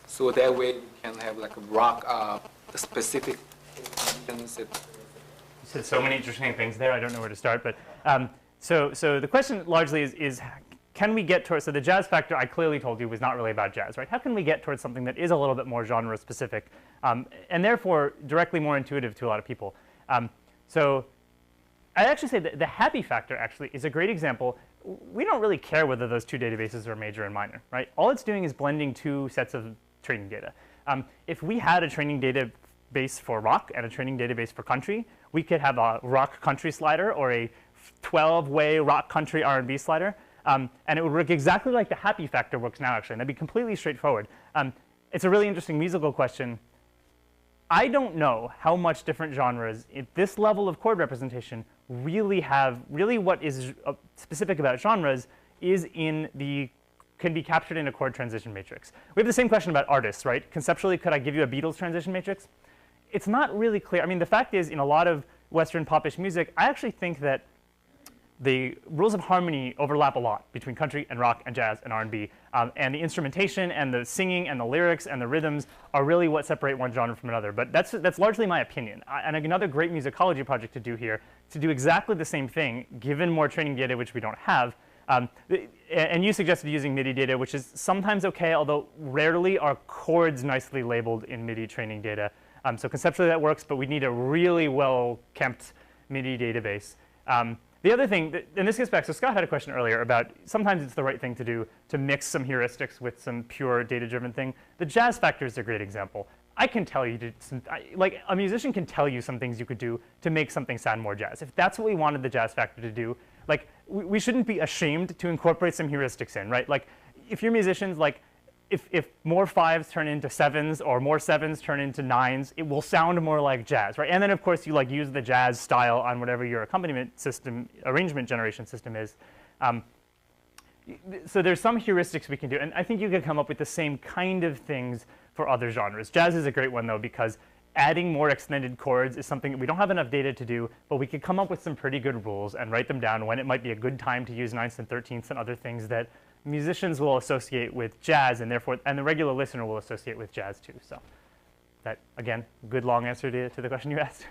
So that way you can have like a rock specific transitions. You said so many interesting things there. I don't know where to start, but so the question largely is can we get towards, so the jazz factor I clearly told you was not really about jazz, right? How can we get towards something that is a little bit more genre specific and therefore directly more intuitive to a lot of people? So I'd actually say that the happy factor actually is a great example. We don't really care whether those two databases are major and minor, right? All it's doing is blending two sets of training data. If we had a training database for rock and a training database for country, we could have a rock country slider or a 12-way rock country R&B slider, and it would work exactly like the happy factor works now, actually, and that'd be completely straightforward. It's a really interesting musical question. I don't know how much different genres at this level of chord representation really what is specific about genres is can be captured in a chord transition matrix. We have the same question about artists, right? Conceptually, could I give you a Beatles transition matrix? It's not really clear. I mean, the fact is, in a lot of Western popish music, I actually think that the rules of harmony overlap a lot between country and rock and jazz and R&B. And the instrumentation and the singing and the lyrics and the rhythms are really what separate one genre from another. But that's largely my opinion. And another great musicology project to do here, to do exactly the same thing, given more training data, which we don't have, And you suggested using MIDI data, which is sometimes okay, although rarely are chords nicely labeled in MIDI training data. So conceptually that works, but we need a really well-kept MIDI database. The other thing, and this gets back, so Scott had a question earlier about sometimes it's the right thing to do to mix some heuristics with some pure data-driven thing. The jazz factor is a great example. I can tell you, like a musician can tell you some things you could do to make something sound more jazz. If that's what we wanted the jazz factor to do, like we shouldn't be ashamed to incorporate some heuristics in, right? Like if you're musicians, like if more 5s turn into 7s or more 7s turn into 9s, it will sound more like jazz, right? And then of course you like use the jazz style on whatever your accompaniment system, arrangement generation system is. So there's some heuristics we can do, and I think you could come up with the same kind of things for other genres. Jazz is a great one though, because adding more extended chords is something that we don't have enough data to do, but we could come up with some pretty good rules and write them down when it might be a good time to use 9ths and 13ths and other things that musicians will associate with jazz, and therefore, and the regular listener will associate with jazz too. So that, again, good long answer to the question you asked.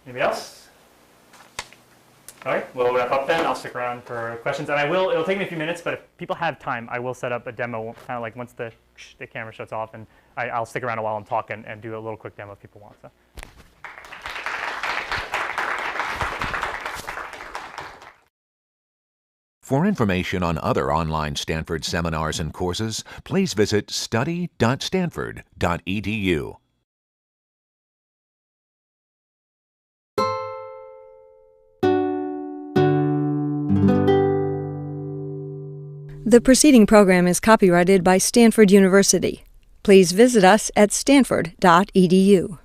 Anybody else? All right, we'll wrap up then. I'll stick around for questions, and it'll take me a few minutes, but if people have time, I will set up a demo kind of like once the camera shuts off, and I'll stick around while I'm talking and do a little quick demo if people want. So. For information on other online Stanford seminars and courses, please visit study.stanford.edu. The preceding program is copyrighted by Stanford University. Please visit us at stanford.edu.